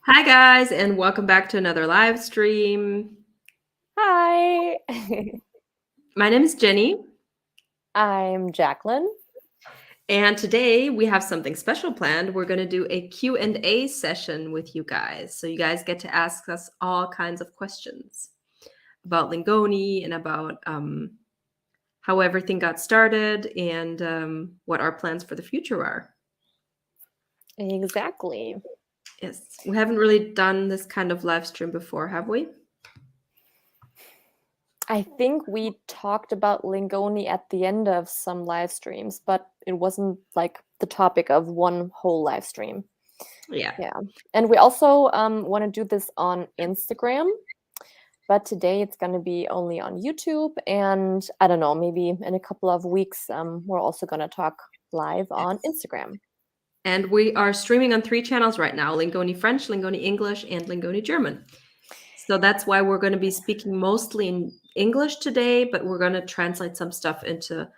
Hi, guys, and welcome back to another live stream. Hi, My name is Jenny, I'm Jacqueline. and today we have something special planned. We're going to do a Q&A session with you guys. So you guys get to ask us all kinds of questions about Lingoni and about how everything got started and what our plans for the future are. Exactly. Yes, we haven't really done this kind of live stream before, have we? I think we talked about Lingoni at the end of some live streams, but it wasn't like the topic of one whole live stream. Yeah. Yeah. And we also want to do this on Instagram, but today it's going to be only on YouTube. And I don't know, maybe in a couple of weeks, we're also going to talk live on Instagram. And we are streaming on 3 channels right now: Lingoni French, Lingoni English, and Lingoni German. So that's why we're going to be speaking mostly in English today, but we're going to translate some stuff into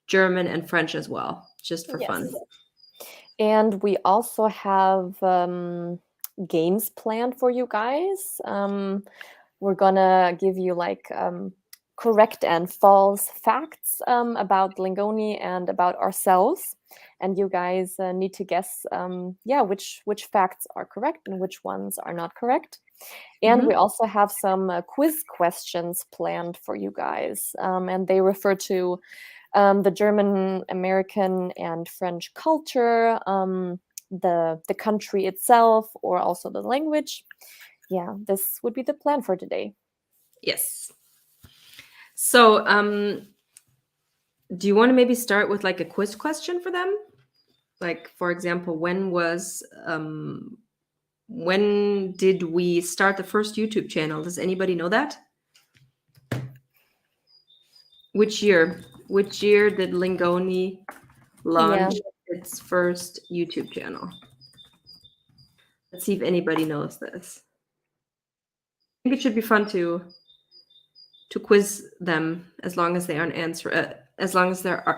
German and French as well, just for fun. And we also have games planned for you guys. We're gonna give you like correct and false facts about Lingoni and about ourselves, and you guys need to guess, which facts are correct and which ones are not correct. And we also have some quiz questions planned for you guys, and they refer to the German, American, and French culture, the country itself, or also the language. Yeah, this would be the plan for today. Yes. So, do you want to maybe start with like a quiz question for them? Like, for example, when did we start the first YouTube channel? Does anybody know that? Which year? Which year did Lingoni launch its first YouTube channel? Let's see if anybody knows this. I think it should be fun to quiz them as long as they aren't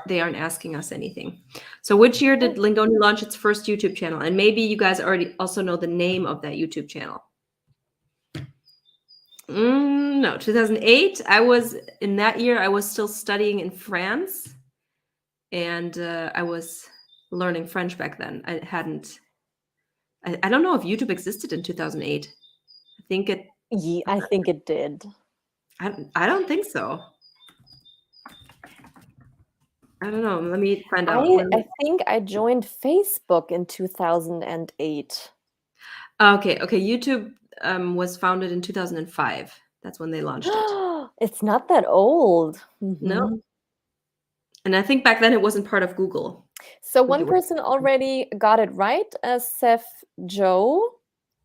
they aren't asking us anything. So, which year did Lingoni launch its first YouTube channel? And maybe you guys already also know the name of that YouTube channel. No, 2008. I was in that year. I was still studying in France, and I was learning French back then. I hadn't. I don't know if YouTube existed in 2008. I think it. Yeah, I think it did. I don't think so. I don't know. Let me find out. I think I joined Facebook in 2008. Okay. YouTube was founded in 2005. That's when they launched it. It's not that old. No, and I think back then it wasn't part of Google. So one person already got it right. Seth Joe,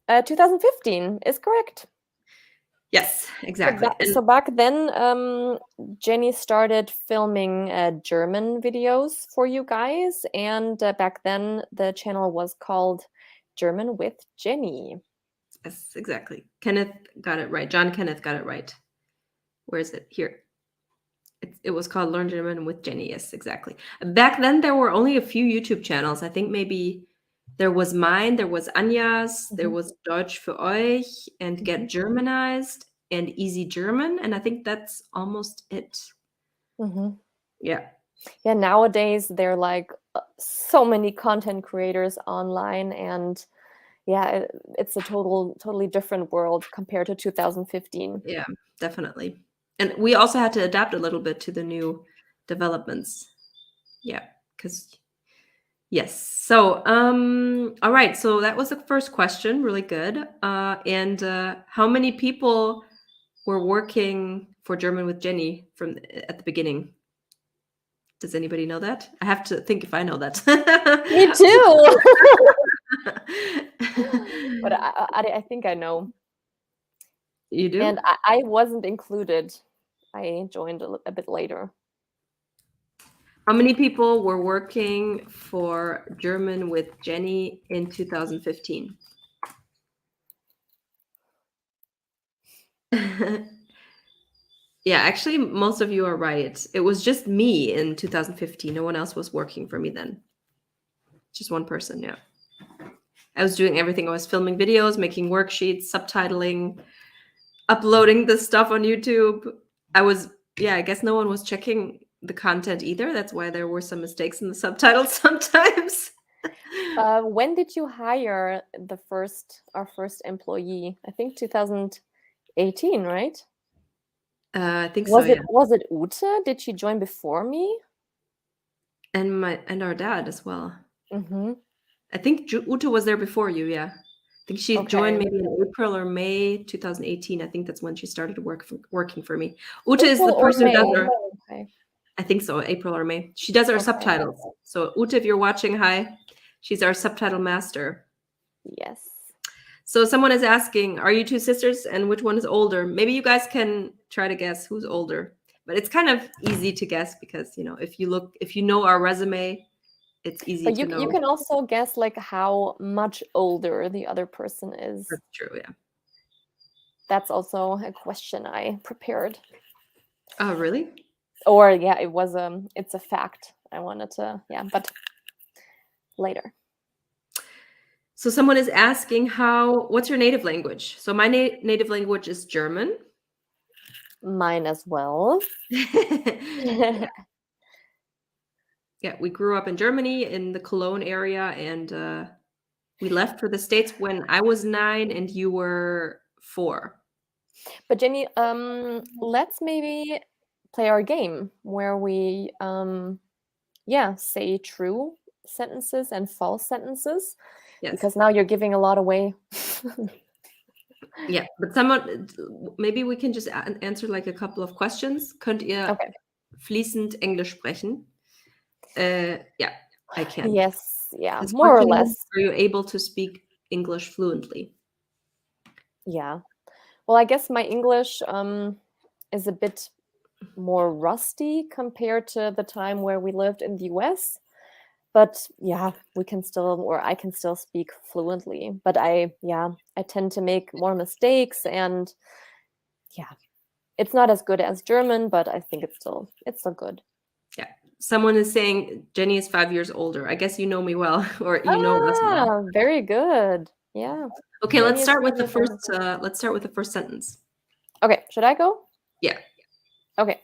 2015 is correct. Yes, exactly. So back then, Jenny started filming German videos for you guys, and back then the channel was called German with Jenny. Yes, exactly. Kenneth got it right. John Kenneth got it right. Where is it? Here. It was called Learn German with Jenny. Yes, exactly. Back then, there were only a few YouTube channels. I think maybe there was mine, there was Anja's, there was Deutsch für euch, and Get Germanized, and Easy German. And I think that's almost it. Yeah. Yeah, nowadays there are like so many content creators online, and yeah, it's a totally different world compared to 2015. Yeah, definitely. And we also had to adapt a little bit to the new developments. Yeah, because yes. So, all right. So that was the first question. Really good. And how many people were working for German with Jenny from at the beginning? Does anybody know that? I have to think if I know that. Me too. But I think I know. You do? And I wasn't included. I joined a bit later. How many people were working for German with Jenny in 2015? Yeah, actually, most of you are right. It was just me in 2015. No one else was working for me then. Just one person, yeah. I was doing everything. I was filming videos, making worksheets, subtitling, uploading this stuff on YouTube. I guess no one was checking the content either. That's why there were some mistakes in the subtitles sometimes. When did you hire our first employee? I think 2018, right? I think so, yeah. Was it Ute? Did she join before me? And our dad as well. Mm-hmm. I think Ute was there before you, yeah. I think she joined maybe in April or May 2018. I think that's when she started working for me. Ute is the person who does our, I think so, April or May. She does our subtitles. So Ute, if you're watching, hi. She's our subtitle master. Yes. So someone is asking, are you two sisters and which one is older? Maybe you guys can try to guess who's older. But it's kind of easy to guess because, if you know our resume, it's easy to know. You can also guess like how much older the other person is. That's true, yeah. That's also a question I prepared. Oh, really? Or yeah, it's a fact. I wanted to, but later. So someone is asking what's your native language? So my native language is German. Mine as well. Yeah, we grew up in Germany in the Cologne area, and we left for the States when I was 9 and you were 4. But Jenny, let's maybe play our game where we say true sentences and false sentences. Yes. Because now you're giving a lot away. Yeah, but maybe we can just answer like a couple of questions. Könnt ihr fließend Englisch sprechen? Yeah, I can. Yes, yeah, more or less. Are you able to speak English fluently? Yeah. Well, I guess my English is a bit more rusty compared to the time where we lived in the US. But yeah, I can still speak fluently. But I tend to make more mistakes, and it's not as good as German, but I think it's still good. Yeah. Someone is saying Jenny is 5 years older. I guess you know me well, or you know us well. Very good. Yeah. Okay, let's start with the first sentence. Okay, should I go? Yeah. Okay.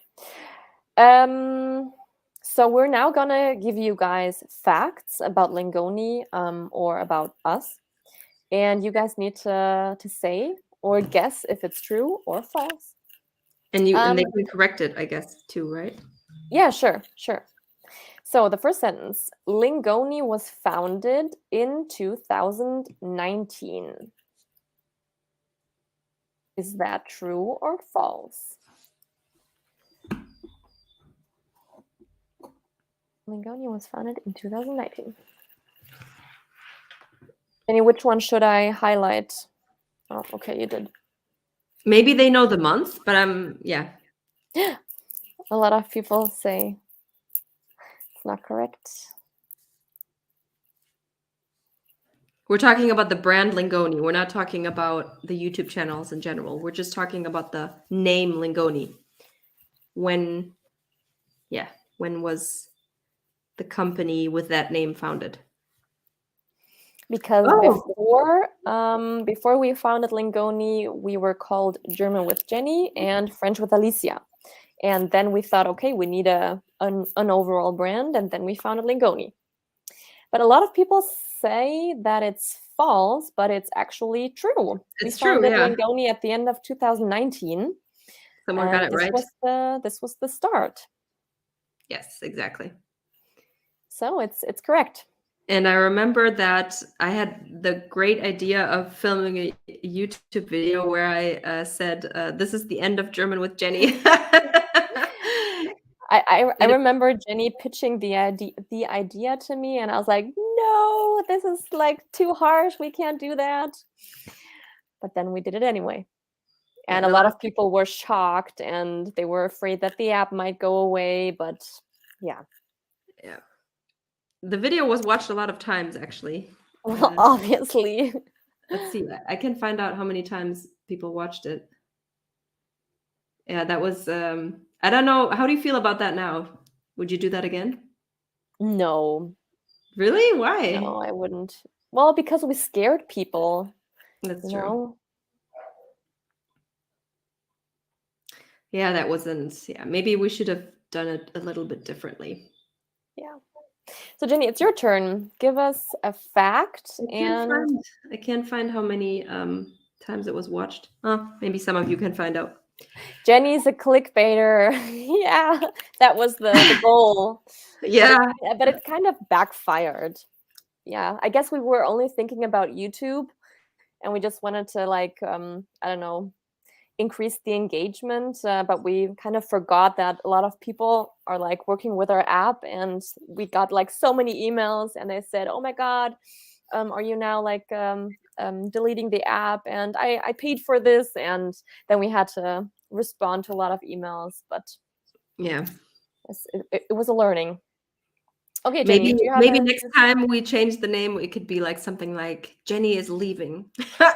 So we're now gonna give you guys facts about Lingoni or about us, and you guys need to say or guess if it's true or false. And they can correct it, I guess, too, right? Yeah, sure. So the first sentence: Lingoni was founded in 2019. Is that true or false? Lingoni was founded in 2019. Which one should I highlight? Oh, okay, you did. Maybe they know the month, but yeah. A lot of people say it's not correct. We're talking about the brand Lingoni. We're not talking about the YouTube channels in general. We're just talking about the name Lingoni. When was the company with that name founded? Because before we founded Lingoni, we were called German with Jenny and French with Alicia. And then we thought, okay, we need an overall brand, and then we founded Lingoni. But a lot of people say that it's false, but it's actually true. It's true, yeah. Lingoni at the end of 2019. Someone got it right. This was the start. Yes, exactly. So it's correct. And I remember that I had the great idea of filming a YouTube video where I said, this is the end of German with Jenny. I remember Jenny pitching the idea to me, and I was like, no, this is like too harsh. We can't do that. But then we did it anyway. And a lot of people were shocked, and they were afraid that the app might go away. But yeah. Yeah. The video was watched a lot of times, actually. Well, obviously. Let's see. I can find out how many times people watched it. Yeah, that was... I don't know. How do you feel about that now? Would you do that again? No. Really? Why? No, I wouldn't. Well, because we scared people, That's you true. know? Yeah, that wasn't. Yeah, maybe we should have done it a little bit differently. Yeah. So Jenny, it's your turn. Give us a fact and I can't find how many times it was watched. Maybe some of you can find out. Jenny's a clickbaiter. Yeah, that was the goal. Yeah. But it kind of backfired. Yeah, I guess we were only thinking about YouTube and we just wanted to like I don't know, increase the engagement, but we kind of forgot that a lot of people are like working with our app, and we got like so many emails and they said, oh my god, are you now like deleting the app, and I paid for this, and then we had to respond to a lot of emails, but Yeah. it was a learning. Okay, Jenny, Maybe do you have maybe a next time we change the name, it could be like something like Jenny is leaving.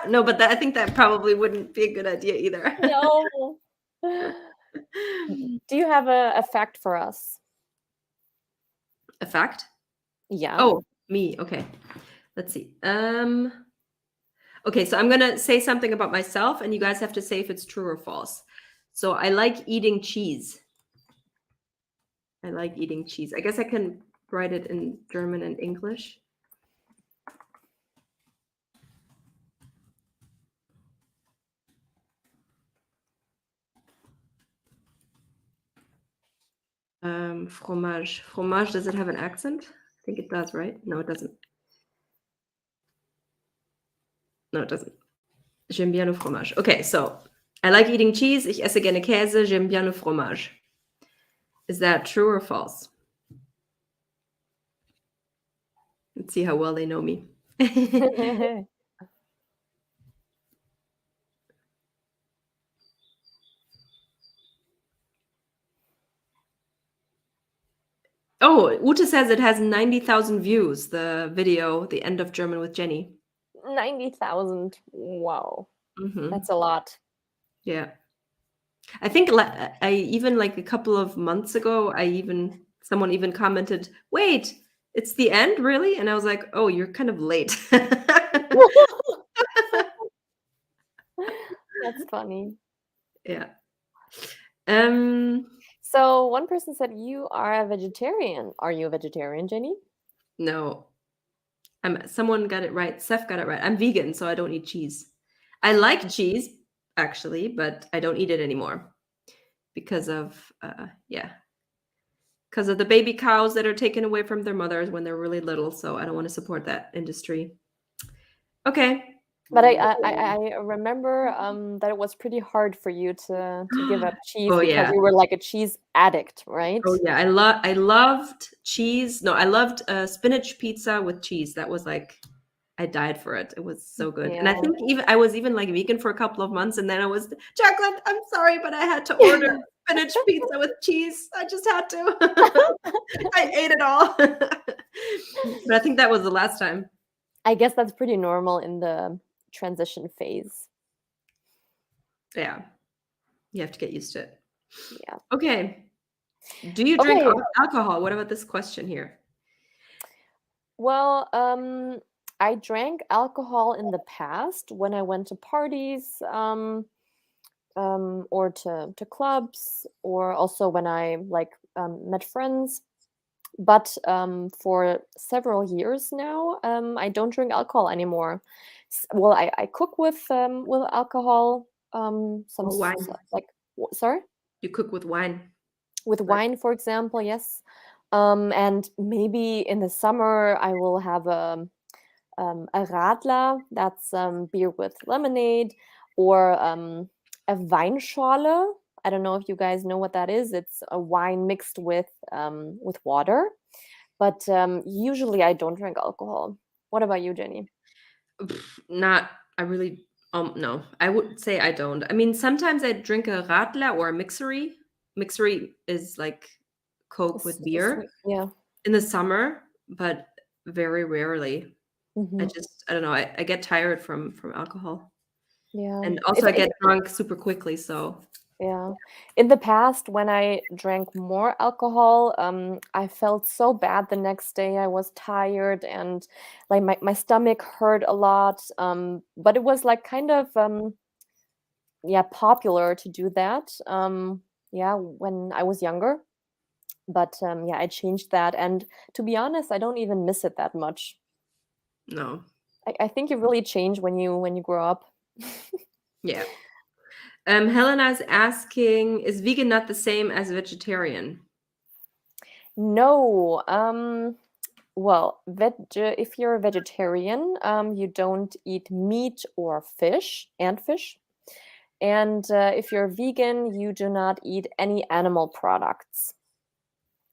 No, but I think that probably wouldn't be a good idea either. no? Do you have a fact for us? A fact? Yeah. Oh, me. Okay. Let's see. Okay, so I'm gonna say something about myself, and you guys have to say if it's true or false. So I like eating cheese. I like eating cheese. I guess I can write it in German and English. Fromage. Fromage, does it have an accent? I think it does, right? No, it doesn't. No, it doesn't. J'aime bien le fromage. Okay, so I like eating cheese. Ich esse gerne Käse. J'aime bien le fromage. Is that true or false? Let's see how well they know me. Oh, Ute says it has 90,000 views, the video, The End of German with Jenny. 90,000. Wow. Mhm. That's a lot. Yeah. I think I even like a couple of months ago, someone even commented, "Wait, it's the end, really?" And I was like, "Oh, you're kind of late." That's funny. Yeah. Um, So one person said you are a vegetarian. Are you a vegetarian, Jenny? no. Someone got it right. Seth got it right. I'm vegan, so I don't eat cheese. I like cheese, actually, but I don't eat it anymore because of because of the baby cows that are taken away from their mothers when they're really little. So I don't want to support that industry. Okay. But I remember that it was pretty hard for you to give up cheese Oh because yeah. you were like a cheese addict, right? Oh yeah. I loved cheese. No, I loved spinach pizza with cheese. That was like I died for it. It was so good. And I Yeah. think even I was even like vegan for a couple of months, and then I was Jacqueline, I'm sorry, but I had to order spinach pizza with cheese. I just had to. I ate it all. But I think that was the last time. I guess that's pretty normal in the transition phase. Yeah. You have to get used to it. Yeah. Okay. Do you drink Okay. alcohol? What about this question here? Well, I drank alcohol in the past when I went to parties, or to clubs, or also when I like met friends. But for several years now, I don't drink alcohol anymore. Well, I cook with alcohol. Oh, wine. Like sorry, You cook with wine, with right? wine, for example. Yes, and maybe in the summer I will have a Radler. That's beer with lemonade, or a Weinschorle. I don't know if you guys know what that is. It's a wine mixed with water. But usually I don't drink alcohol. What about you, Jenny? Not I really no. I would say I don't. I mean, sometimes I drink a Radler or a Mixery. Mixery is like Coke with beer Sweet. Yeah. in the summer, but very rarely. Hmm. I don't know. I get tired from alcohol. Yeah. And also If I get drunk super quickly, so Yeah. In the past, when I drank more alcohol, I felt so bad the next day. I was tired and like my stomach hurt a lot. But it was like kind of yeah, popular to do that. Yeah, when I was younger. But yeah, I changed that. And to be honest, I don't even miss it that much. No. I think you really change when you grow up. Yeah. Helena is asking, is vegan not the same as vegetarian? No. Well, if you're a vegetarian, you don't eat meat or fish and fish. And if you're vegan, you do not eat any animal products.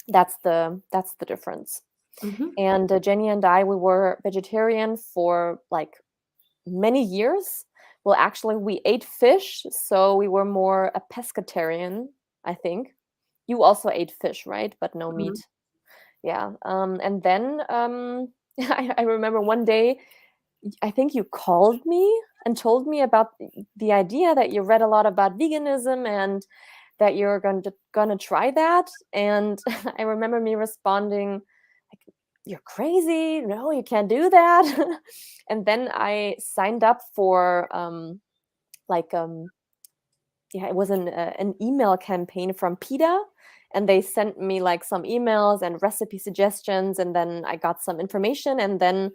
That's the difference. Hmm. And Jenny and I, we were vegetarian for like many years. Well, actually, we ate fish, so we were more a pescatarian, I think. You also ate fish, right? But no Hmm. meat. Yeah. And then I remember one day, I think you called me and told me about the idea that you read a lot about veganism and that you're gonna try that. And I remember me responding, like, "You're crazy! No, you can't do that." And then I signed up for like yeah, it was an email campaign from PETA, and they sent me like some emails and recipe suggestions, and then I got some information, and then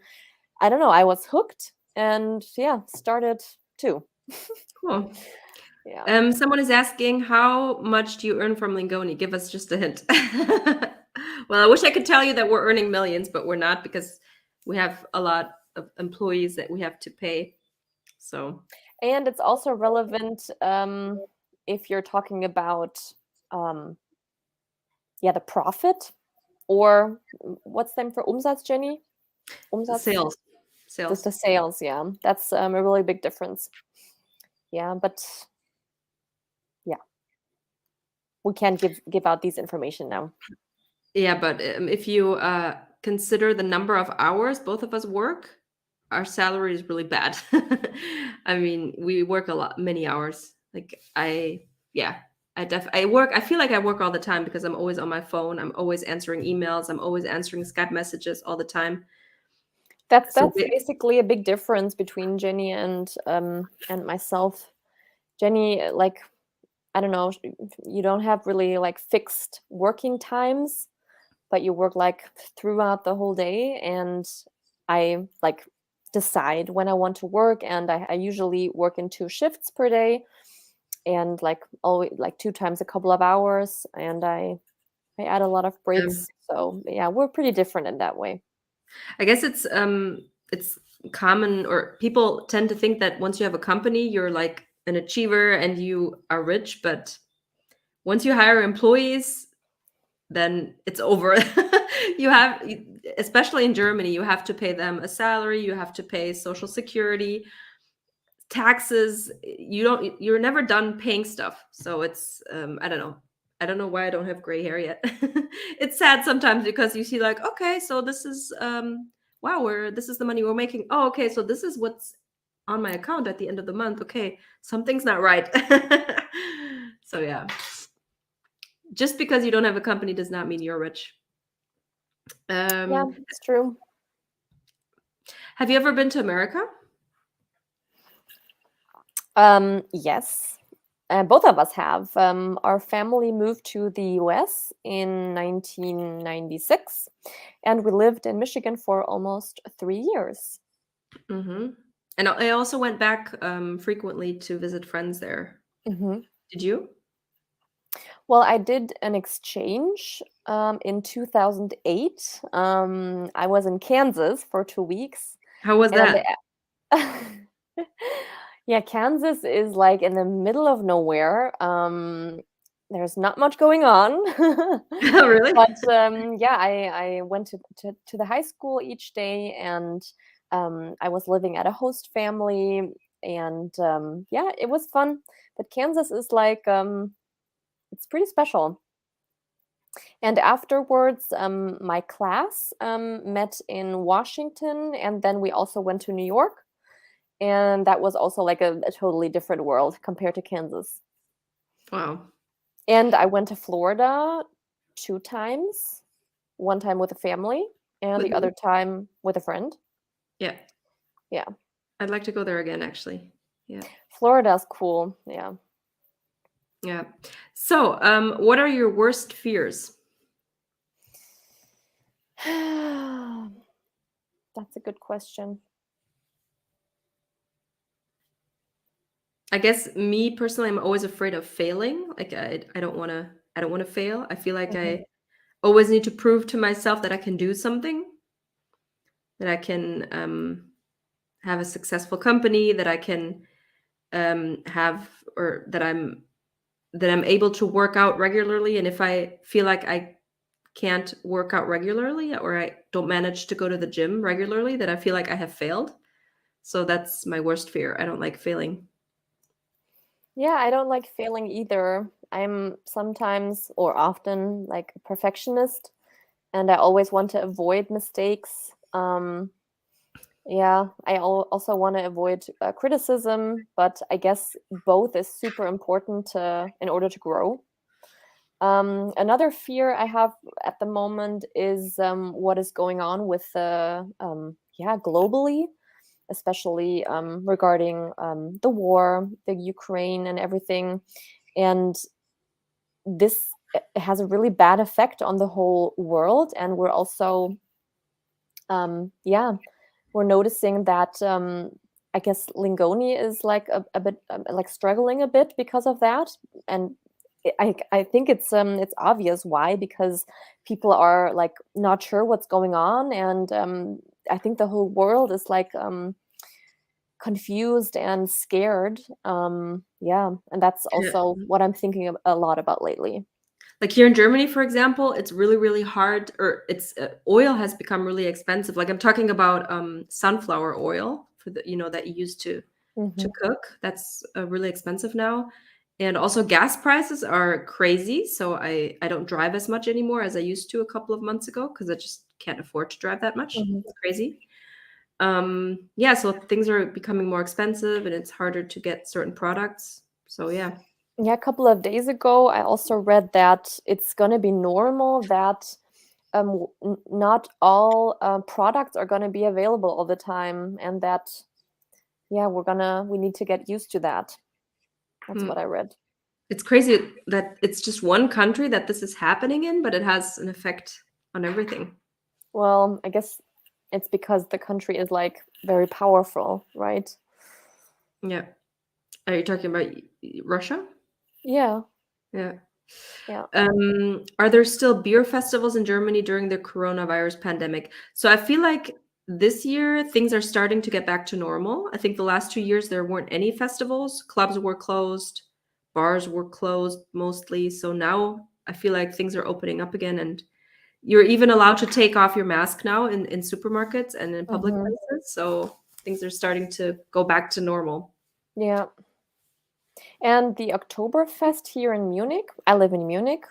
I don't know, I was hooked, and yeah, started too. Cool. Yeah. Someone is asking, how much do you earn from Lingoni? Give us just a hint. Well, I wish I could tell you that we're earning millions, but we're not because we have a lot of employees that we have to pay. So, And it's also relevant if you're talking about um, yeah, the profit or what's them for Umsatz, Jenny? Umsatz, sales, the sales. sales. Yeah, that's a really big difference. Yeah, but yeah, we can't give out these information now. Yeah, but if you consider the number of hours both of us work, our salary is really bad. I mean, we work a lot, many hours. Like yeah, I work. I feel like I work all the time because I'm always on my phone. I'm always answering emails. I'm always answering Skype messages all the time. So That's basically a big difference between Jenny and myself. Jenny, like I don't know, you don't have really like fixed working times, but you work like throughout the whole day, and I like decide when I want to work, and I usually work in 2 shifts per day, and like always like 2 times a couple of hours, and I add a lot of um, breaks. So yeah, we're pretty different in that way. I guess it's common, or people tend to think that once you have a company, you're like an achiever and you are rich, but once you hire employees, then it's over. You have, especially in Germany, you have to pay them a salary, you have to pay social security, taxes. You're never done paying stuff. So it's I don't know. I don't know why I don't have gray hair yet. It's sad sometimes because you see like, okay, so this is wow, this is the money we're making. Oh, okay, so this is what's on my account at the end of the month. Okay, something's not right. So yeah, just because you don't have a company does not mean you're rich. Yeah, Um, it's true. have you ever been to America? Yes, both of us have. Our family moved to the US in 1996, and we lived in Michigan for almost 3 years. Hmm. And I also went back frequently to visit friends there. Hmm. Did you? Well, I did an exchange in 2008. I was in Kansas for 2 weeks, How was and that? yeah, Kansas is like in the middle of nowhere. There's not much going on. Really? But yeah, I went to the high school each day, and I was living at a host family, and yeah, it was fun. But Kansas is like it's pretty special. And afterwards, my class met in Washington, and then we also went to New York, and that was also like a totally different world compared to Kansas. Wow. And I went to Florida 2 times. One time with a family and With the other me? time with a friend. Yeah. Yeah. I'd like to go there again, actually. Yeah. Florida's cool. Yeah. Yeah. So, what are your worst fears? That's a good question. I guess me personally, I'm always afraid of failing. Like I don't want to fail. I feel like Mhm. I always need to prove to myself that I can do something, that I can have a successful company, that I can have or that I'm able to work out regularly. And if I feel like I can't work out regularly or I don't manage to go to the gym regularly, that I feel like I have failed. So that's my worst fear. I don't like failing. Yeah, I don't like failing either. I'm sometimes or often like a perfectionist and I always want to avoid mistakes. Yeah, I also want to avoid criticism, but I guess both is super important in order to grow. Another fear I have at the moment is what is going on with yeah, globally, especially regarding the war, the Ukraine, and everything. And this has a really bad effect on the whole world. And we're also, yeah, we're noticing that I guess lingoni is like a bit like struggling a bit because of that. And I think it's obvious why, because people are like not sure what's going on, and I think the whole world is like confused and scared. Yeah, and that's Yeah. also what I'm thinking a lot about lately. Like here in Germany, for example, it's really, really hard, or it's oil has become really expensive. Like I'm talking about sunflower oil for the, that you use to Hmm. cook. That's really expensive now. And also gas prices are crazy. So I don't drive as much anymore as I used to a couple of months ago because I just can't afford to drive that much. Hmm. It's crazy. Yeah, so things are becoming more expensive and it's harder to get certain products. So yeah. Yeah, a couple of days ago, I also read that it's going to be normal that not all products are going to be available all the time, and that yeah, we need to get used to that. That's Hmm. what I read. It's crazy that it's just one country that this is happening in, but it has an effect on everything. Well, I guess it's because the country is like very powerful, right? Yeah. Are you talking about Russia? Yeah, Yeah. yeah. Are there still beer festivals in Germany during the coronavirus pandemic? So I feel like this year things are starting to get back to normal. I think the last 2 years there weren't any festivals. Clubs were closed, bars were closed mostly. So now I feel like things are opening up again and you're even allowed to take off your mask now in supermarkets and in public Hmm. places. So things are starting to go back to normal. Yeah. And the Oktoberfest here in Munich, I live in Munich,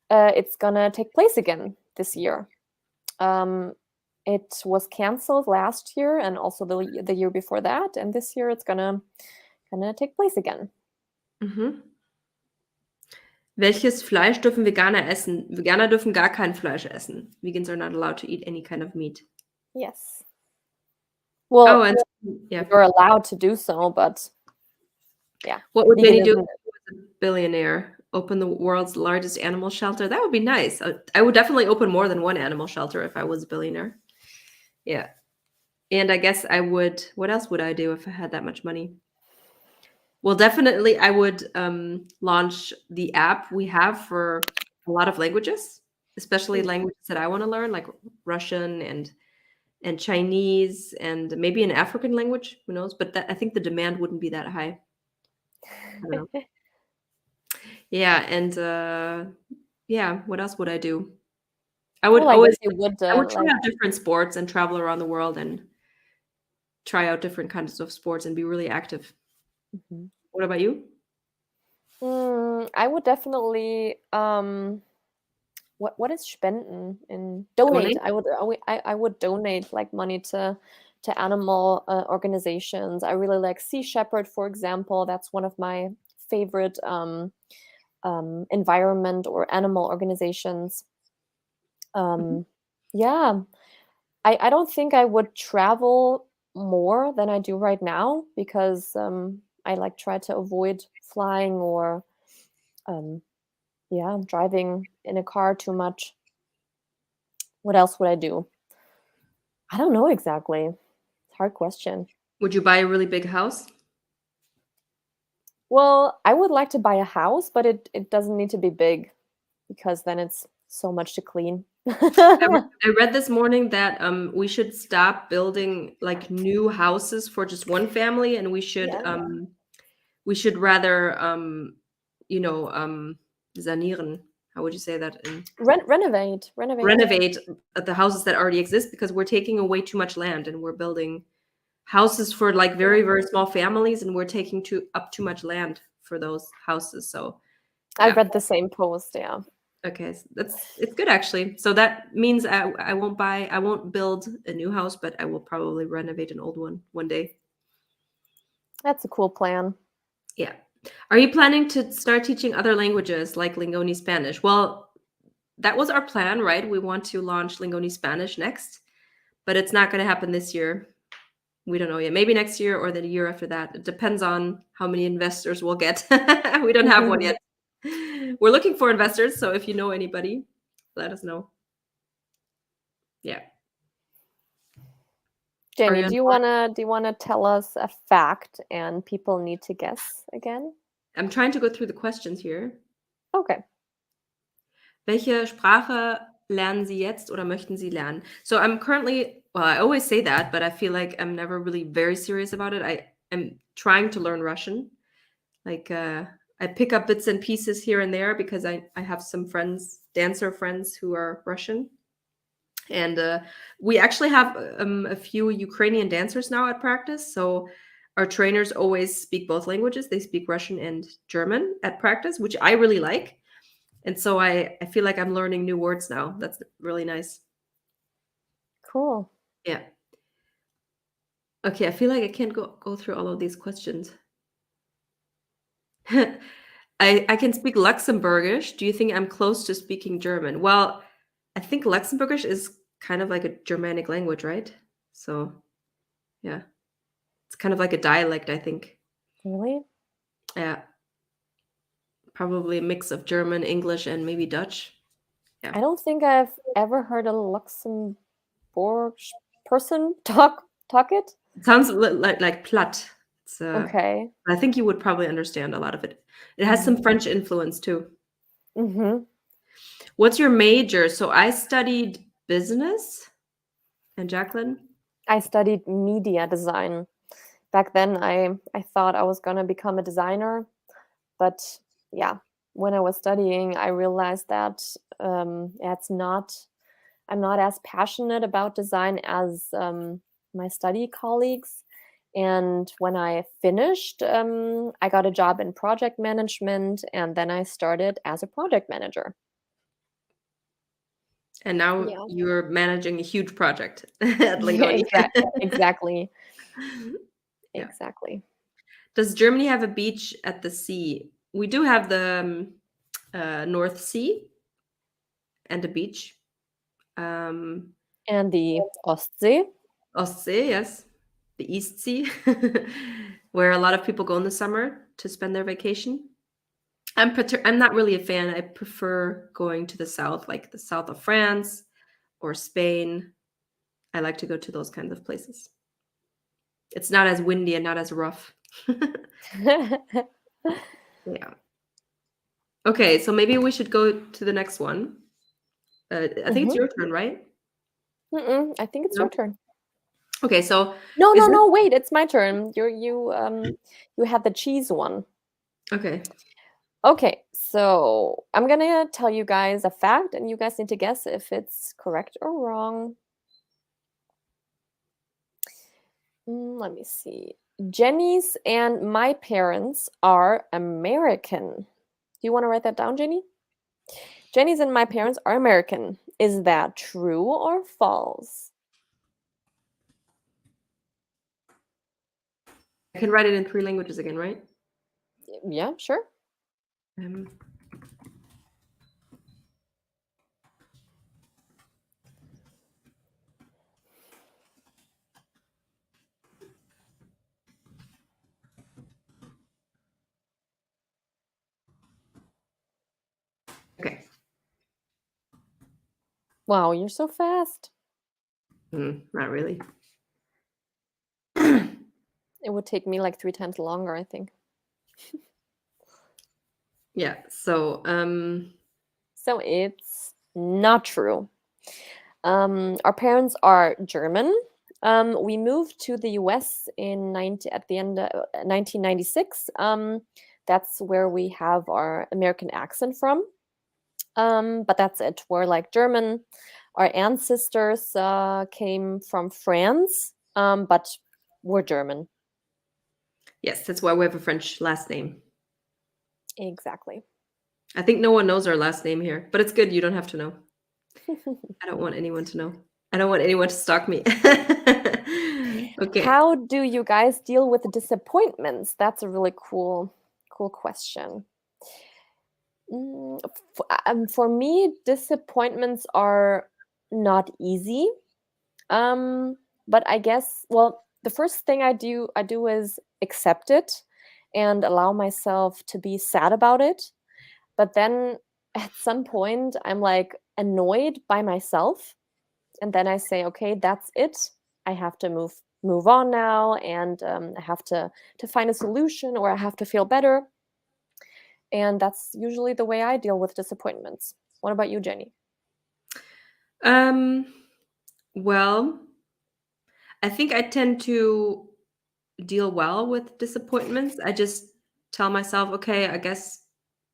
it's gonna take place again this year. Um, it was canceled last year and also the year before that, and this year it's gonna take place again. Mhm. Welches Fleisch dürfen Veganer essen? Veganer dürfen gar kein Fleisch essen. Vegans are not allowed to eat any kind of meat. Yes. Oh, Well, and yeah. you're allowed to do so, but yeah, What would Benny do if veganism. he was a billionaire? Open the world's largest animal shelter? That would be nice. I would definitely open more than one animal shelter if I was a billionaire. Yeah. And I guess I would what else would I do if I had that much money? Well, definitely, I would launch the app we have for a lot of languages, especially Mm. languages that I want to learn, like Russian and Chinese and maybe an African language. Who knows? But I think the demand wouldn't be that high. I don't know. Yeah, and yeah, what else would I do? I would Well, I guess always you would I would try like. out different sports and travel around the world and try out different kinds of sports and be really active. Mhm. What about you? I would definitely what is spenden in donate? Donate? I would donate like money to animal organizations. I really like Sea Shepherd, for example. That's one of my favorite environment or animal organizations. Yeah, I don't think I would travel more than I do right now because I like try to avoid flying or yeah, driving in a car too much. What else would I do? I don't know exactly. It's a hard question. Would you buy a really big house? Well, I would like to buy a house, but it doesn't need to be big because then it's so much to clean. I read this morning that we should stop building like new houses for just one family, and Yeah. we should rather you know sanieren. How would you say that? Renovate. Renovate the houses that already exist because we're taking away too much land and we're building houses for like very, very small families, and we're taking up too much land for those houses. So I yeah. read the same post, yeah. Okay, so it's good actually. So that means I won't build a new house, but I will probably renovate an old one day. That's a cool plan. Yeah. Are you planning to start teaching other languages like Lingoni Spanish? Well, that was our plan, right? We want to launch Lingoni Spanish next, but it's not going to happen this year. We don't know yet. Maybe next year or the year after that. It depends on how many investors we'll get. We don't have one yet. We're looking for investors, so if you know anybody, let us know. Yeah. Jenny, do you wanna tell us a fact and people need to guess again? I'm trying to go through the questions here. Okay. Welche Sprache lernen Sie jetzt oder möchten Sie lernen? So I'm currently, well, I always say that, but I feel like I'm never really very serious about it. I am trying to learn Russian. Like I pick up bits and pieces here and there because I have some friends, dancer friends who are Russian. And we actually have a few Ukrainian dancers now at practice. So our trainers always speak both languages. They speak Russian and German at practice, which I really like. And so I feel like I'm learning new words now. That's really nice. Cool. Yeah. Okay, I feel like I can't go through all of these questions. I can speak Luxembourgish. Do you think I'm close to speaking German? Well, I think Luxembourgish is kind of like a Germanic language, right? So, yeah. It's kind of like a dialect, I think. Really? Yeah. Probably a mix of German, English, and maybe Dutch. Yeah. I don't think I've ever heard a Luxembourg person talk it. It sounds like platt. It's Okay. I think you would probably understand a lot of it. It has some French influence too. Mm-hmm. What's your major? So I studied business. And Jacqueline? I studied media design. Back then I thought I was gonna become a designer, but yeah, when I was studying, I realized that it's not. I'm not as passionate about design as my study colleagues. And when I finished, I got a job in project management, and then I started as a project manager. And now Yeah. you're managing a huge project at Yeah, Lingoni. exactly. Yeah. Exactly. Does Germany have a beach at the sea? We do have the North Sea and a beach. And the Ostsee. Ostsee, yes. The East Sea, where a lot of people go in the summer to spend their vacation. I'm not really a fan. I prefer going to the south, like the south of France or Spain. I like to go to those kinds of places. It's not as windy and not as rough. Yeah. Okay, so maybe we should go to the next one. I think it's Mhm. your turn, right? I think it's No? your turn. Okay, so No, is no, this no, wait, it's my turn. You had the cheese one. okay. Okay, so I'm gonna tell you guys a fact, and you guys need to guess if it's correct or wrong. Let me see. Jenny's and my parents are American. Do you want to write that down, Jenny? Jenny's and my parents are American. Is that true or false? I can write it in 3 languages again, right? Yeah, sure. Um, okay. Wow, you're so fast. Not really. It would take me like 3 times longer, I think. Yeah. So So it's not true. Our parents are German. We moved to the US at the end of 1996. That's where we have our American accent from. But that's it. We're like German. Our ancestors came from France, but we're German. yes, that's why we have a French last name. Exactly. I think no one knows our last name here, but it's good. You don't have to know. I don't want anyone to know. I don't want anyone to stalk me. Okay. How do you guys deal with disappointments? That's a really cool question. For me, disappointments are not easy. But I guess, well, the first thing I do is accept it and allow myself to be sad about it. But then at some point, I'm like annoyed by myself, and then I say, okay, that's it. I have to move on now, and I have to find a solution, or I have to feel better. And that's usually the way I deal with disappointments. What about you, Jenny? Um, well, I think I tend to deal well with disappointments. I just tell myself, okay, I guess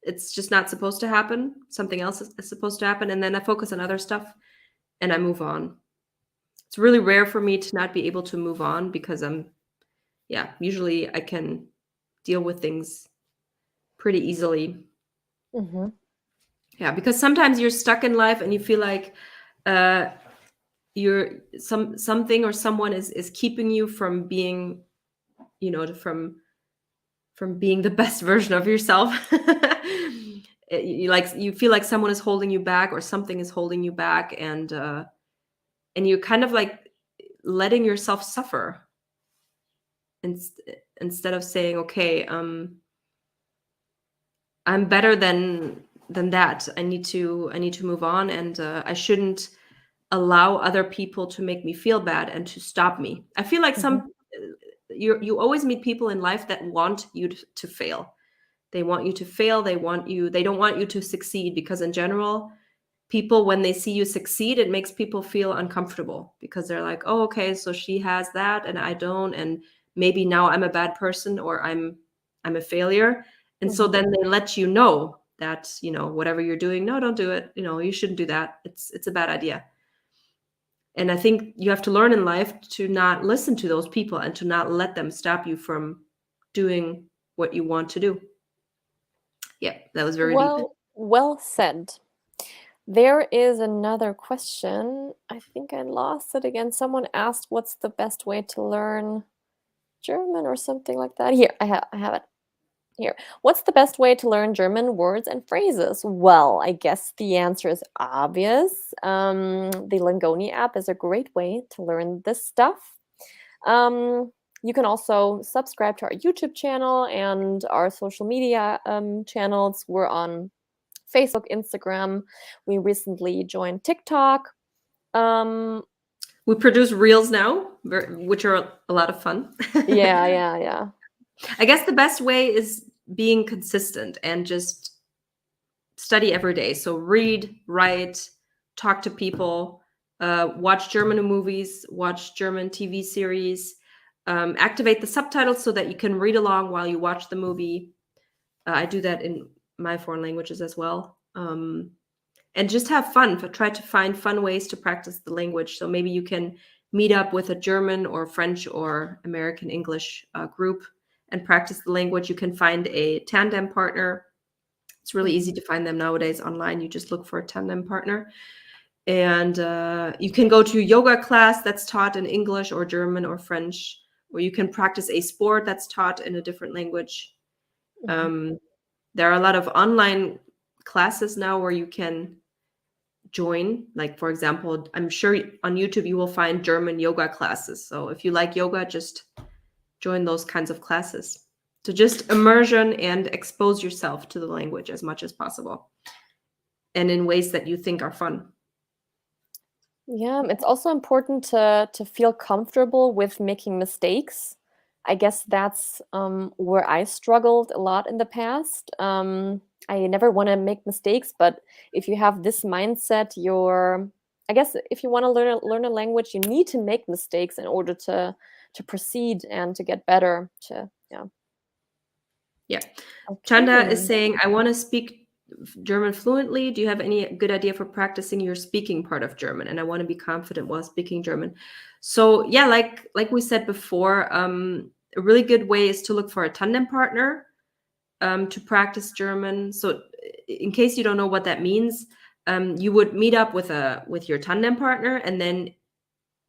it's just not supposed to happen. Something else is supposed to happen. And then I focus on other stuff and I move on. It's really rare for me to not be able to move on because usually I can deal with things pretty easily. Hmm. Yeah, because sometimes you're stuck in life and you feel like uh you're something or someone is keeping you from being, from being the best version of yourself. You feel like someone is holding you back or something is holding you back, and you're kind of like letting yourself suffer inst- instead of saying, okay, I'm better than that. I need to move on, and I shouldn't allow other people to make me feel bad and to stop me. I feel like Hmm. you always meet people in life that want you to fail. They want you to fail. They don't want you to succeed, because in general, people, when they see you succeed, it makes people feel uncomfortable because they're like, oh, okay, so she has that and I don't, and maybe now I'm a bad person, or I'm a failure. And so Hmm. then they let you know that, whatever you're doing, no, don't do it. You shouldn't do that. It's a bad idea. And I think you have to learn in life to not listen to those people and to not let them stop you from doing what you want to do. Yeah, that was very deep. Well said. There is another question. I think I lost it again. Someone asked, "What's the best way to learn German?" or something like that. Here, I have it. Here. What's the best way to learn German words and phrases? Well, I guess the answer is obvious. The Lingoni app is a great way to learn this stuff. You can also subscribe to our YouTube channel and our social media channels. We're on Facebook, Instagram. We recently joined TikTok. Um, We produce reels now, which are a lot of fun. yeah, yeah, yeah. I guess the best way is being consistent and just study every day. So read, write, talk to people, watch German movies, watch German TV series, activate the subtitles so that you can read along while you watch the movie. I do that in my foreign languages as well. And just have fun. Try to find fun ways to practice the language. So maybe you can meet up with a German or French or American English group and practice the language. You can find a tandem partner. It's really easy to find them nowadays online. You just look for a tandem partner. And you can go to a yoga class that's taught in English or German or French, or you can practice a sport that's taught in a different language. There are a lot of online classes now where you can join. Like, for example, I'm sure on YouTube you will find German yoga classes. So if you like yoga, just join those kinds of classes. So just immersion and expose yourself to the language as much as possible, and in ways that you think are fun. Yeah, it's also important to feel comfortable with making mistakes. I guess that's where I struggled a lot in the past. I never want to make mistakes, but if you have this mindset, I guess if you want to learn a language, you need to make mistakes in order to proceed and to get better. Yeah. Chanda is Okay. saying, I want to speak German fluently. Do you have any good idea for practicing your speaking part of German? And I want to be confident while speaking German. So yeah, like we said before, a really good way is to look for a tandem partner to practice German. So in case you don't know what that means, you would meet up with your tandem partner, and then,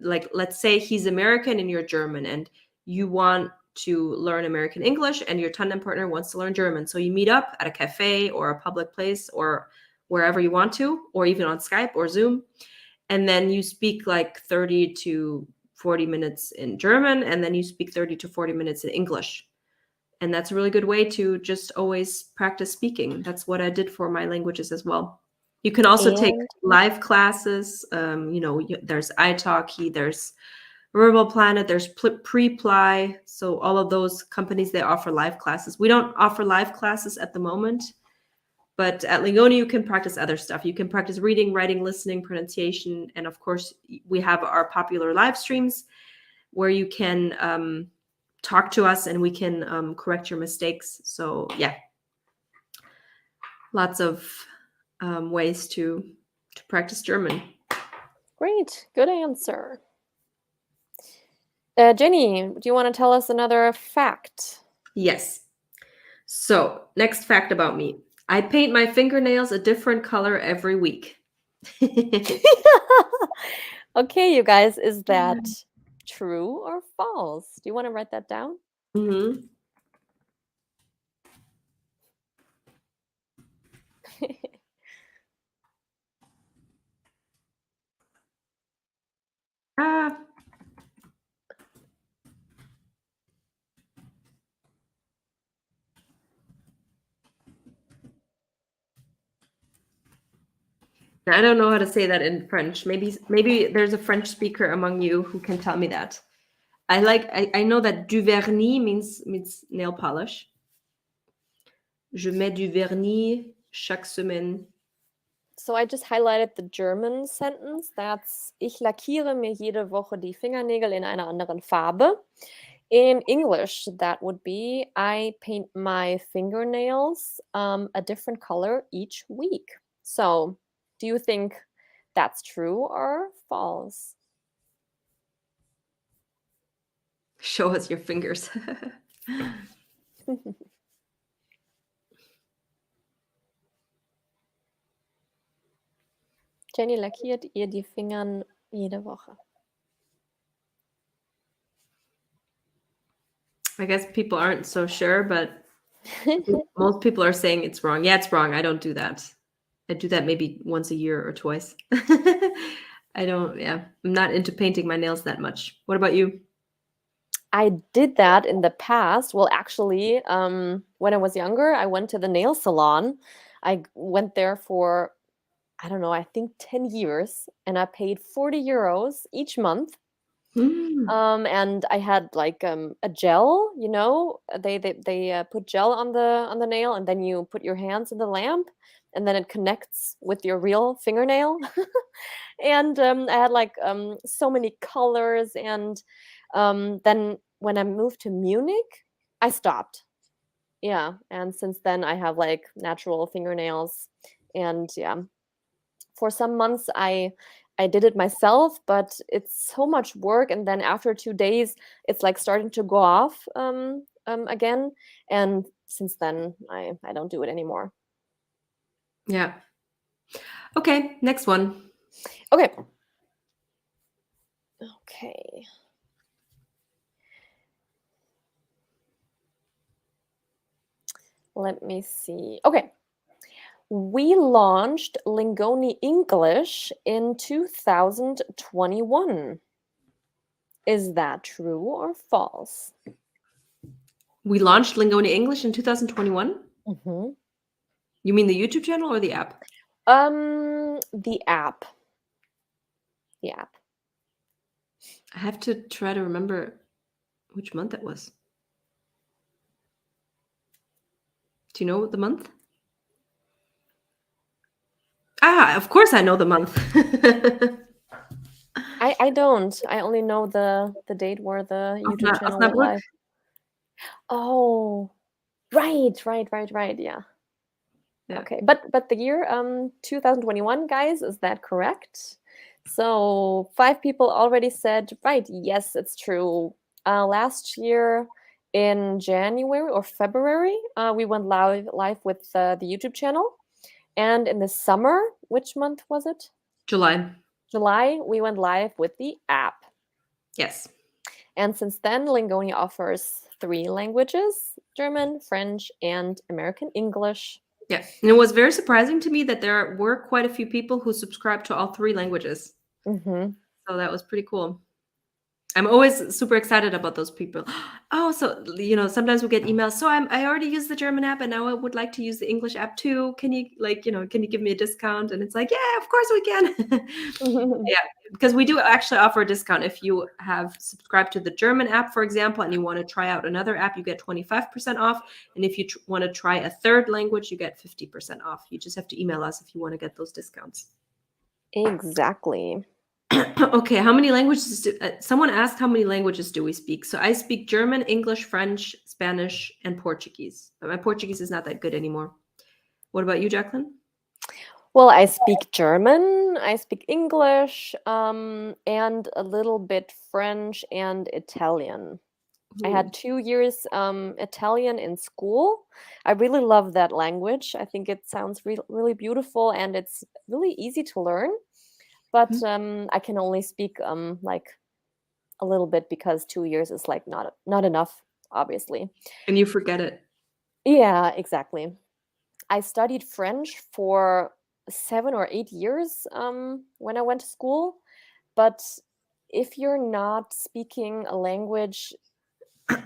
like, let's say he's American and you're German, and you want to learn American English and your tandem partner wants to learn German. So you meet up at a cafe or a public place or wherever you want to, or even on Skype or Zoom. And then you speak like 30 to 40 minutes in German, and then you speak 30 to 40 minutes in English. And that's a really good way to just always practice speaking. That's what I did for my languages as well. You can also take live classes. There's italki, there's Verbal Planet, there's Preply. So all of those companies, they offer live classes. We don't offer live classes at the moment, but at Lingoni, you can practice other stuff. You can practice reading, writing, listening, pronunciation. And of course, we have our popular live streams where you can talk to us and we can correct your mistakes. So yeah, lots of ways to practice German. Great. Good answer. Jenny, do you want to tell us another fact? Yes. So next fact about me. I paint my fingernails a different color every week. Okay, you guys, is that true or false? Do you want to write that down? Mm-hmm. Ah. I don't know how to say that in French. Maybe there's a French speaker among you who can tell me that. I know that du vernis means nail polish. Je mets du vernis chaque semaine. So I just highlighted the German sentence. That's ich lackiere mir jede Woche die Fingernägel in einer anderen Farbe. In English, that would be I paint my fingernails a different color each week. So, do you think that's true or false? Show us your fingers. Jenny lackiert ihr die Fingern jede Woche. I guess people aren't so sure, but most people are saying it's wrong. Yeah, it's wrong. I don't do that. I do that maybe once a year or twice. I'm not into painting my nails that much. What about you? I did that in the past. Well, actually, when I was younger, I went to the nail salon. I went there for, I don't know, I think 10 years, and I paid 40 euros each month. And I had like a gel, they put gel on the nail, and then you put your hands in the lamp, and then it connects with your real fingernail. And I had like so many colors, and then when I moved to Munich, I stopped. Yeah, and since then I have like natural fingernails, and yeah, for some months I did it myself, but it's so much work, and then after 2 days it's like starting to go off again, and since then I don't do it anymore. Yeah. Okay, next one. Okay. Let me see. Okay. We launched Lingoni English in 2021. Is that true or false? We launched Lingoni English in 2021. Mm-hmm. You mean the YouTube channel or the app? The app. The app. I have to try to remember which month it was. Do you know the month? Of course I know the month. I don't. I only know the date where the YouTube channel went Osnabrück. live. Oh, right. Yeah. Yeah. Okay, but the year 2021, guys, is that correct? So 5 people already said right. Yes, it's true. Last year in January or February, we went live with the YouTube channel, and in the summer, which month was it? July. July, we went live with the app. Yes. And since then, Lingoni offers 3 languages: German, French, and American English. Yeah. And it was very surprising to me that there were quite a few people who subscribed to all 3 languages. Mm-hmm. So that was pretty cool. I'm always super excited about those people. Oh, so sometimes we get emails. So I already used the German app and now I would like to use the English app too. Can you can you give me a discount? And it's like, yeah, of course we can. Yeah, because we do actually offer a discount if you have subscribed to the German app, for example, and you want to try out another app, you get 25% off. And if you want to try a third language, you get 50% off. You just have to email us if you want to get those discounts. Exactly. Okay, how many languages someone asked how many languages do we speak? So I speak German, English, French, Spanish, and Portuguese. But my Portuguese is not that good anymore. What about you, Jacqueline? Well, I speak German, I speak English, and a little bit French and Italian. I had 2 years Italian in school. I really love that language. I think it sounds really beautiful and it's really easy to learn. But I can only speak like a little bit because 2 years is like not enough, obviously. And you forget it. Yeah, exactly. I studied French for 7 or 8 years when I went to school. But if you're not speaking a language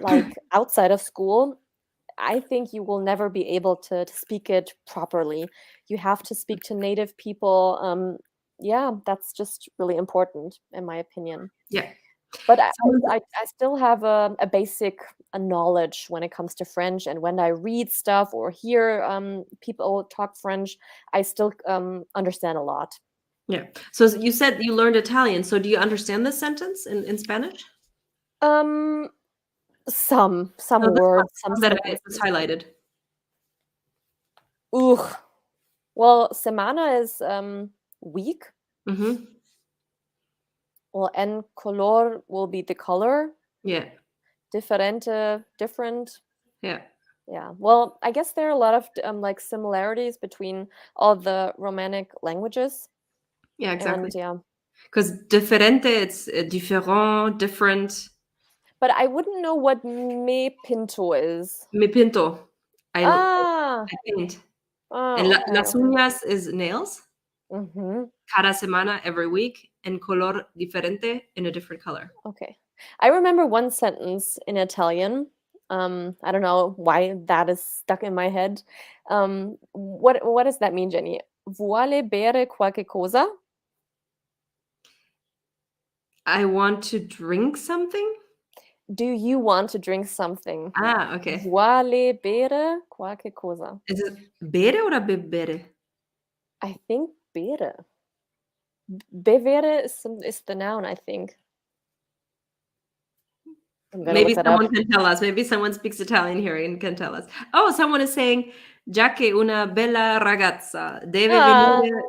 like outside of school, I think you will never be able to speak it properly. You have to speak to native people. Yeah, that's just really important, in my opinion. Yeah. But I still have a basic knowledge when it comes to French, and when I read stuff or hear people talk French, I still understand a lot. Yeah. So you said you learned Italian. So do you understand this sentence in Spanish? Um, some No, this words, some one that I sentences. just highlighted. Ugh. Well, semana is week. Mm-hmm. Well, en color will be the color. Yeah. Diferente, different. Yeah. Yeah. Well, I guess there are a lot of like similarities between all the Romanic languages. Yeah, exactly. And yeah. Because differente, it's différent, different. But I wouldn't know what me pinto is. Me pinto. I Ah. paint. And Oh, okay. las uñas is nails. Mm-hmm. Cada semana, every week. And color diferente, in a different color. Okay. I remember one sentence in Italian. I don't know why that is stuck in my head. What does that mean, Jenny? Vuole bere qualche cosa? I want to drink something. Do you want to drink something? Okay. Vuole bere qualche cosa? Is it bere oder bebere? I think bere. Bevere is the noun, I think. I'm gonna Maybe look that up. someone can tell us. Maybe someone speaks Italian here and can tell us. Oh, someone is saying, Jacque una bella ragazza deve venire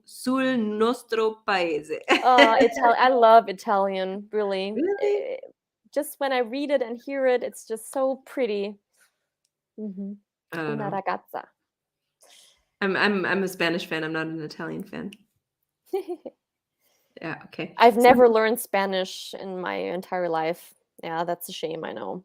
sul nostro paese. I love Italian, really. Really? Just when I read it and hear it, it's just so pretty. I don't Una know. ragazza. I'm a Spanish fan. I'm not an Italian fan. Yeah, okay. I've never learned Spanish in my entire life. Yeah, that's a shame, I know.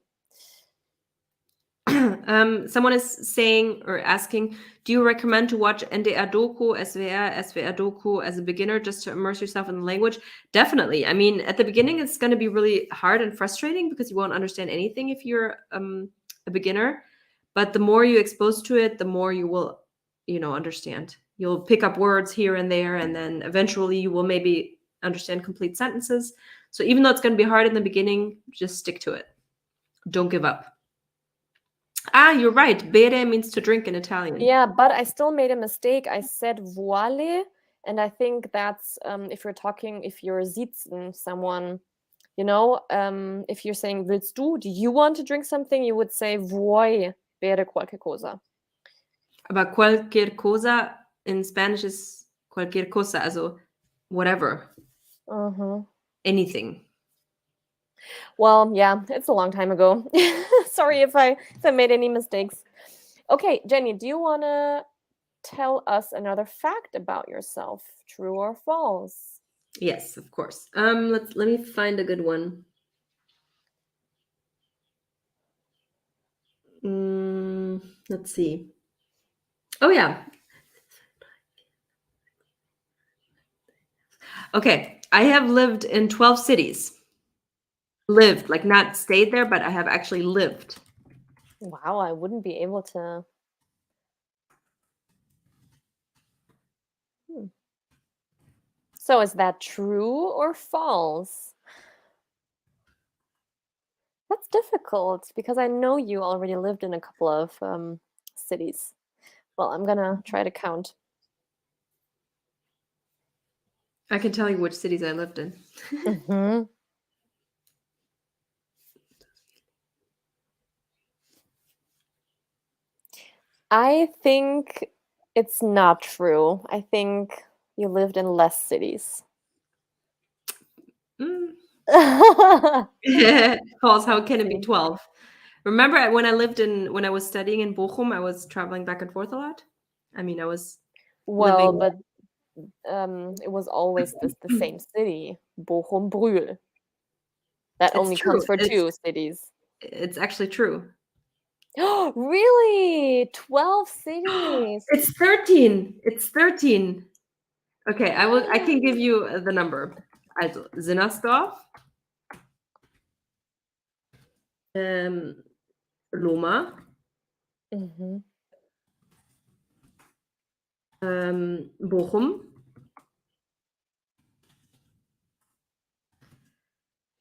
Someone is saying or asking, do you recommend to watch NDR Doku, SWR Doku as a beginner just to immerse yourself in the language? Definitely. I mean, at the beginning, it's going to be really hard and frustrating because you won't understand anything if you're a beginner. But the more you expose to it, the more you will, understand. You'll pick up words here and there, and then eventually you will maybe understand complete sentences. So even though it's going to be hard in the beginning, just stick to it. Don't give up. You're right. Bere means to drink in Italian. Yeah, but I still made a mistake. I said vuole, and I think that's if you're sitzen someone, if you're saying willst du, do you want to drink something? You would say vuoi bere qualche cosa. Aber cualquier cosa in Spanish is cualquier cosa, also whatever. Anything. Well, yeah, it's a long time ago. Sorry if I made any mistakes. Okay, Jenny, do you want to tell us another fact about yourself, true or false? Yes, of course. Let me find a good one. Let's see. Oh yeah. Okay, I have lived in 12 cities. Lived, like not stayed there, but I have actually lived. Wow, I wouldn't be able to. So is that true or false? That's difficult because I know you already lived in a couple of cities. Well, I'm gonna try to count. I can tell you which cities I lived in. I think it's not true. I think you lived in less cities. False. How can it be 12? Remember when I was studying in Bochum, I was traveling back and forth a lot. I mean, I was living. But it was always the same city, Bochum, Brühl. That only counts for 2 cities. It's actually true. Really? 12 cities? It's 13. It's 13. Okay, I can give you the number. Also, Sinnersdorf, Loma, Bochum,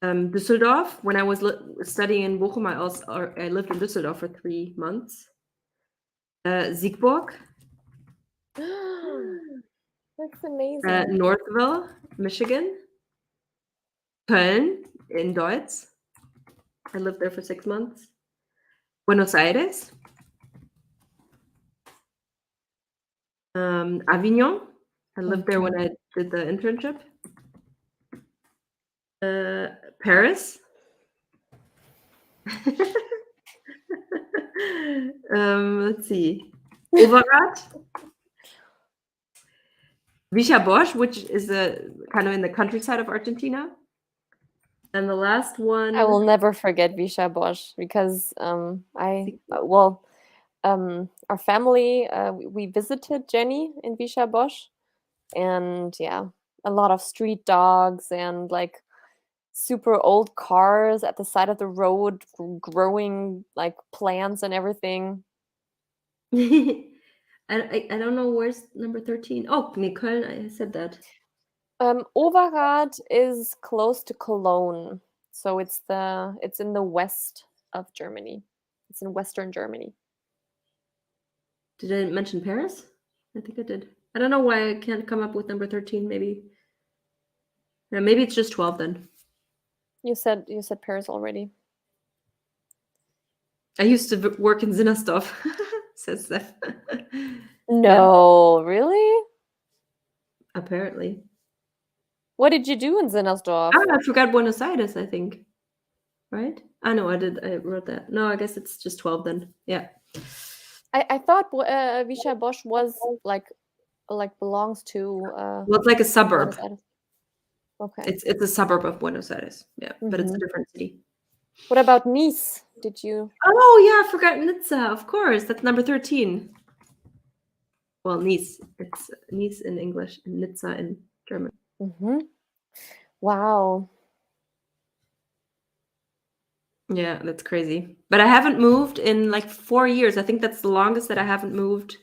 Düsseldorf. When I was studying in Bochum, I lived in Düsseldorf for 3 months. Siegburg. That's amazing. Northville, Michigan. Köln in Deutsch. I lived there for 6 months. Buenos Aires. Avignon. I lived there when I did the internship. Paris. Let's see. Overath. Bosch, which is kind of in the countryside of Argentina. And the last one. I will never forget Bosch because our family, we visited Jenny in Bosch, and yeah, a lot of street dogs and like super old cars at the side of the road growing like plants and everything. I don't know where's number 13. Oh, Köln, I said that. Overath is close to Cologne, so it's in the west of Germany. It's in Western Germany. Did I mention Paris? I think I did. I don't know why I can't come up with number 13. Maybe it's just 12 then. You said Paris already. I used to work in Sinnersdorf, says Steph. No, really? Apparently. What did you do in Sinnersdorf? I forgot Buenos Aires, I think. Right? No, I did. I wrote that. No, I guess it's just 12 then. Yeah. I thought Bosch was like belongs to. Well, it's like a suburb. Okay. It's a suburb of Buenos Aires. Yeah, but it's a different city. What about Nice? Did you? Oh yeah, I forgot Nizza. Of course, that's number 13. Well, Nice. It's Nice in English and Nizza in German. Mm-hmm. Wow. Yeah, that's crazy. But I haven't moved in like 4 years. I think that's the longest that I haven't moved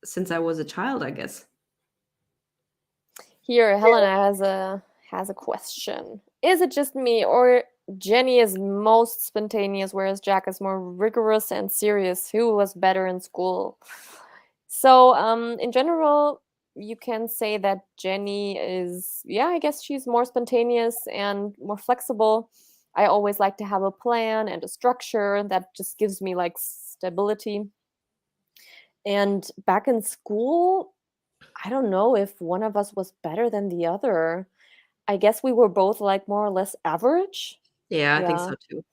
since I was a child, I guess. Here, Helena has a question. Is it just me, or Jenny is most spontaneous, whereas Jack is more rigorous and serious? Who was better in school? So, in general, you can say that Jenny is, yeah, I guess she's more spontaneous and more flexible. I always like to have a plan and a structure that just gives me like stability. And back in school, I don't know if one of us was better than the other. I guess we were both like more or less average. Yeah, I think Yeah. so too.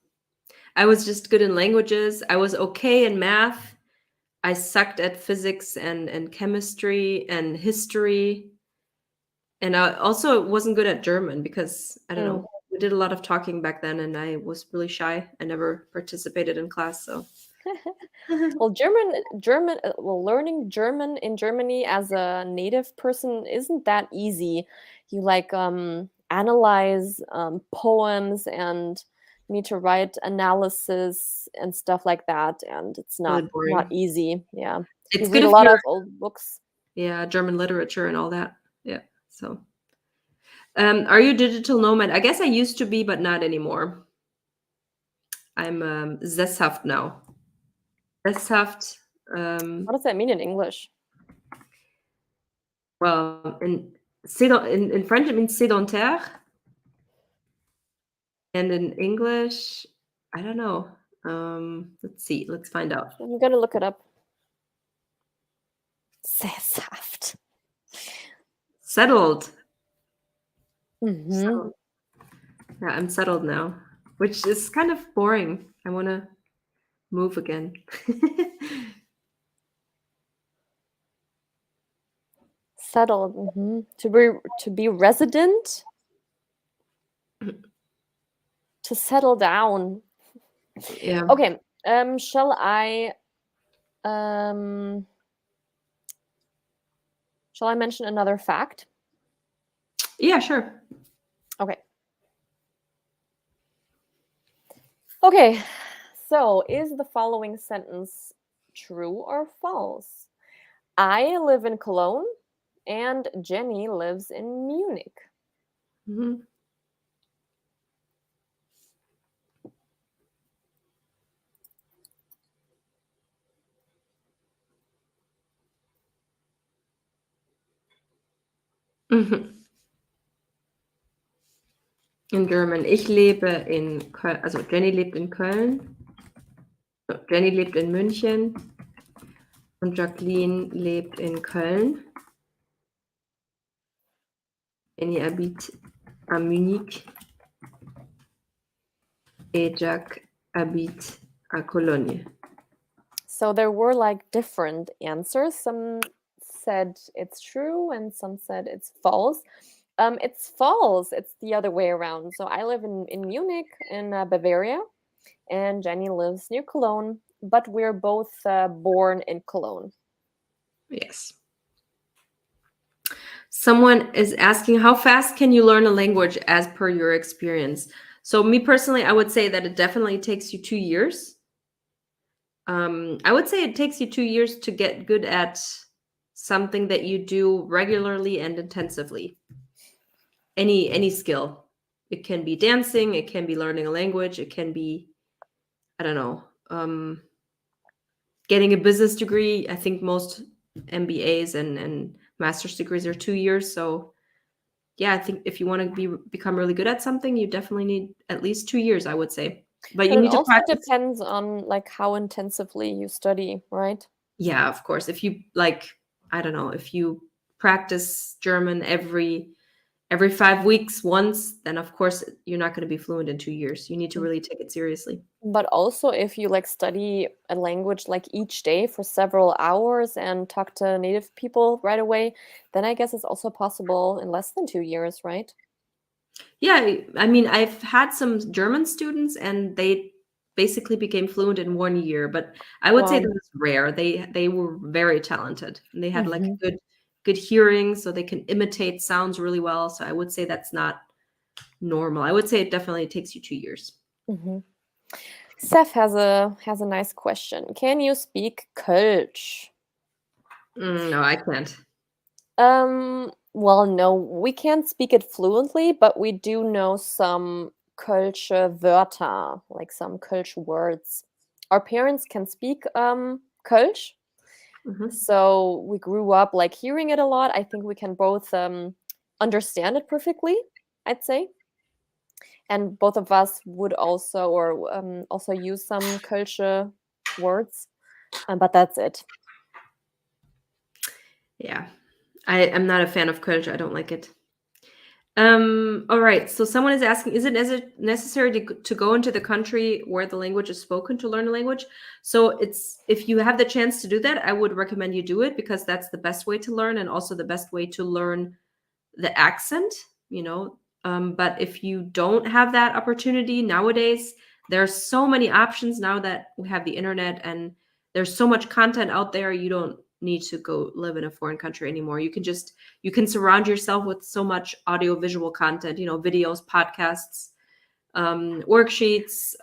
I was just good in languages. I was okay in math. I sucked at physics and chemistry and history. And I also wasn't good at German because I don't Mm. know. We did a lot of talking back then and I was really shy. I never participated in class, so Well, well, learning German in Germany as a native person isn't that easy. You like analyze poems and need to write analysis and stuff like that, and it's really not boring. easy. Yeah, you It's good read a if lot you're of old books. yeah, German literature and all that. Yeah. So, are you a digital nomad? I guess I used to be, but not anymore. I'm sesshaft now. Sesshaft. What does that mean in English? Well, in French it means sédentaire, and in English, I don't know. Let's see. Let's find out. I'm gonna look it up. Sesshaft. Settled. Hmm. Settled. Yeah, I'm settled now, which is kind of boring. I want to move again. Settled. Hmm. To be resident. To settle down. Yeah. Okay. Shall I um shall I mention another fact? Yeah, sure. Okay. Okay. So, is the following sentence true or false? I live in Cologne and Jenny lives in Munich. Mhm. Mhm. In German. Ich lebe in Köln, also Jenny lebt in Köln, Jenny lebt in München und Jacqueline lebt in Köln. Jenny habite à Munich et Jac habite à Cologne. So there were like different answers. Some said it's true and some said it's false. It's false. It's the other way around. So I live in Munich, in Bavaria, and Jenny lives near Cologne, but we're both born in Cologne. Yes. Someone is asking, how fast can you learn a language as per your experience? So, me personally, I would say that it definitely takes you 2 years. I would say it takes you 2 years to get good at something that you do regularly and intensively. Any skill. It can be dancing, it can be learning a language, it can be, I don't know, getting a business degree. I think most MBAs and master's degrees are 2 years. So yeah, I think if you want to become really good at something, you definitely need at least 2 years, I would say. But But you it need to also practice. depends on like how intensively you study, right? Yeah, of course. If you like, I don't know, if you practice German every 5 weeks once, then of course you're not going to be fluent in 2 years. You need to really take it seriously. But also, if you like study a language like each day for several hours and talk to native people right away, then I guess it's also possible in less than 2 years, right? Yeah, I mean, I've had some German students and they basically became fluent in 1 year, but I would say Wow. that's rare. They were very talented, and they had like Hmm. good hearing, so they can imitate sounds really well. So I would say that's not normal. I would say it definitely takes you 2 years. Hmm. Seth has a nice question. Can you speak Kölsch? No, I can't. Well, no, we can't speak it fluently, but we do know some Kölsche Wörter, like some Kölsch words. Our parents can speak Kölsch, Mhm. so we grew up like hearing it a lot. I think we can both understand it perfectly, I'd say. And both of us would also or also use some Kölsche words, but that's it. Yeah, I am not a fan of Kölsch. I don't like it. All right. So someone is asking, is it necessary to go into the country where the language is spoken to learn a language? So it's if you have the chance to do that, I would recommend you do it because that's the best way to learn and also the best way to learn the accent, you know. But if you don't have that opportunity nowadays, there's so many options now that we have the internet and there's so much content out there. You don't need to go live in a foreign country anymore. You can surround yourself with so much audio visual content, you know, videos, podcasts, worksheets.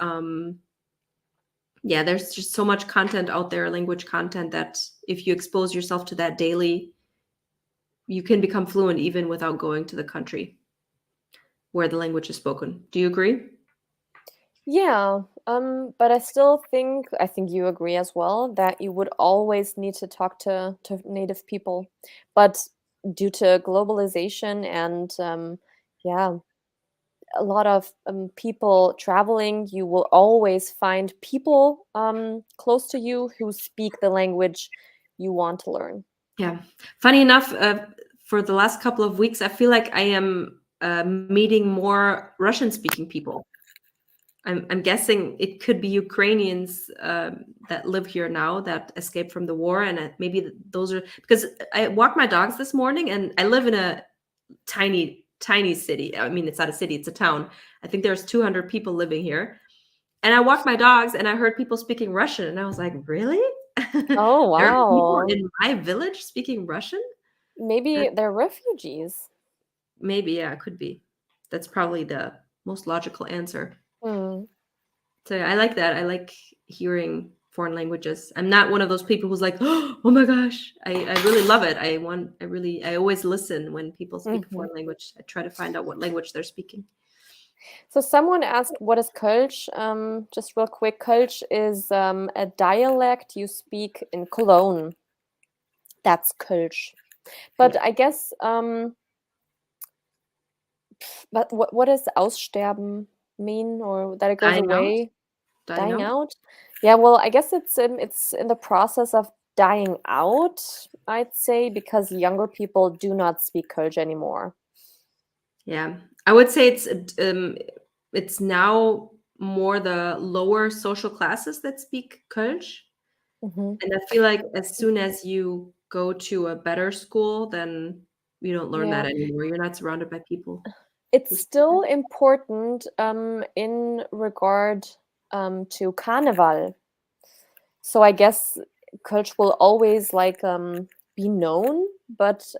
Yeah, there's just so much content out there, language content, that if you expose yourself to that daily, you can become fluent even without going to the country where the language is spoken. Do you agree? Yeah, but I think you agree as well that you would always need to talk to native people. But due to globalization and yeah, a lot of people traveling, you will always find people close to you who speak the language you want to learn. Yeah. Funny enough, for the last couple of weeks, I feel like I am meeting more Russian-speaking people. I'm guessing it could be Ukrainians that live here now that escaped from the war, and maybe those are because I walked my dogs this morning, and I live in a tiny city. I mean, it's not a city; it's a town. I think there's 200 people living here, and I walked my dogs, and I heard people speaking Russian, and I was like, "Really? Oh, There are people wow. in my village speaking Russian?" Maybe That they're refugees. maybe, yeah, it could be. That's probably the most logical answer. Hmm. So yeah, I like that. I like hearing foreign languages. I'm not one of those people who's like, oh my gosh. I really love it. I always listen when people speak a Mhm. foreign language. I try to find out what language they're speaking. So someone asked, what is Kölsch? Just real quick, Kölsch is a dialect you speak in Cologne. That's Kölsch. But Yeah. I guess, but what does aussterben mean, or that it goes Dying out? away, Dying dying out? out? Yeah, well, I guess it's in the process of dying out, I'd say, because younger people do not speak Kölsch anymore. Yeah. I would say it's now more the lower social classes that speak Kölsch. Hmm. And I feel like as soon as you go to a better school, then you don't learn Yeah. that anymore. You're not surrounded by people It's who speak still it. important in regard to Carnival. So I guess Kölsch will always like be known, but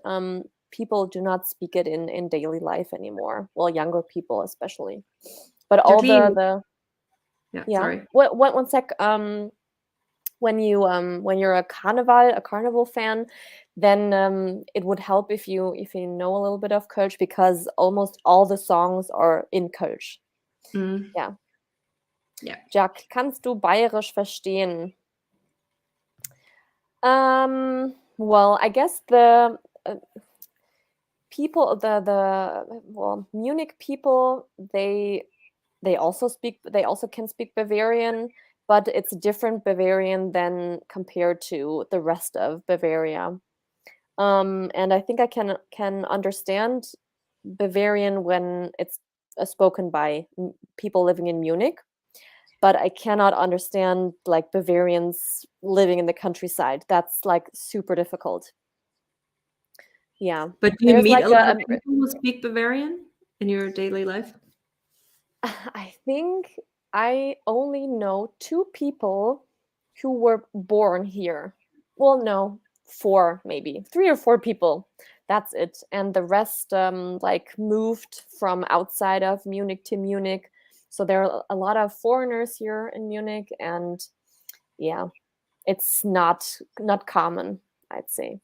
people do not speak it in daily life anymore. Well, younger people especially. But all Jacqueline, the yeah, yeah. sorry. One sec. When you're a carnival fan, then it would help if you know a little bit of Kölsch because almost all the songs are in Kölsch. Mm, Ja. yeah. Jac, kannst du Bayerisch verstehen? Well, I guess uh, Munich people, they also can speak Bavarian, but it's a different Bavarian than compared to the rest of Bavaria. And I think I can understand Bavarian when it's spoken by people living in Munich, but I cannot understand like Bavarians living in the countryside. That's like super difficult. Yeah. But do you There's meet like a lot of people who speak Bavarian in your daily life? I think I only know 2 people who were born here. Well, no, 4 maybe. 3 or 4 people. That's it. And the rest like moved from outside of Munich to Munich. So there are a lot of foreigners here in Munich, and yeah, it's not common, I'd say.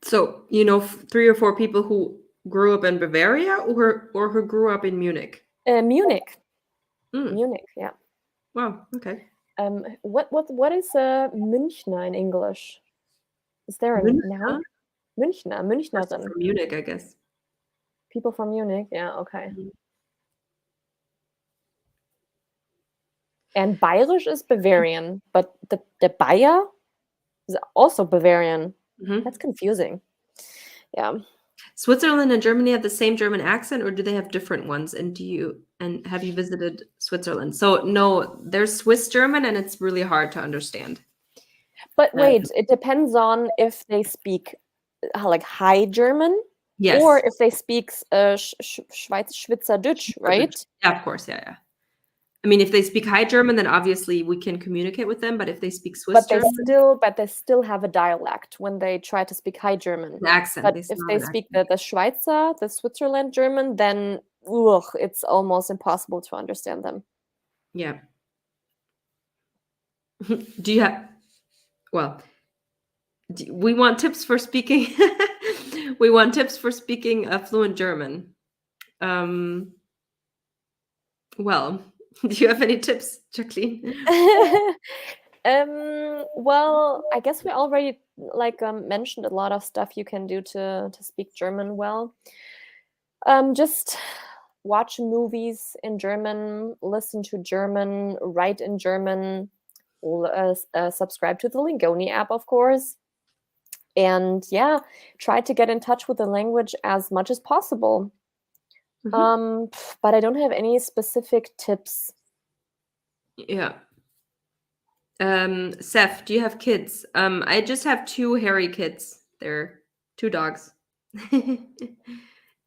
So, 3 or 4 people who grew up in Bavaria or who grew up in Munich? Munich. Mm. Munich, yeah. Wow, okay. What is Münchner in English? Is there a noun? Münchner, Münchnerin. From Munich, I guess. People from Munich, yeah, okay. Mhm. And Bayerisch is Bavarian, but the Bayer is also Bavarian. Mhm. That's confusing. Yeah. Switzerland and Germany have the same German accent, or do they have different ones? And have you visited Switzerland? So no, there's Swiss German, and it's really hard to understand. But wait, it depends on if they speak like High German, Yes. or if they speak Schweizerdeutsch, right? Yeah, of course. Yeah. I mean, if they speak High German, then obviously we can communicate with them. But if they speak Swiss German, but they still have a dialect when they try to speak High German. the accent. But if they speak the Schweizer, the Switzerland German, then it's almost impossible to understand them. Yeah. Do you have? Well, we want tips for speaking. We want tips for speaking a fluent German. Well, do you have any tips, Jacqueline? Well, I guess we already mentioned a lot of stuff you can do to speak German well. Just watch movies in German, listen to German, write in German, subscribe to the Lingoni app, of course. And yeah, try to get in touch with the language as much as possible. But I don't have any specific tips. Yeah. Seth, do you have kids? I just have 2 hairy kids. They're 2 dogs.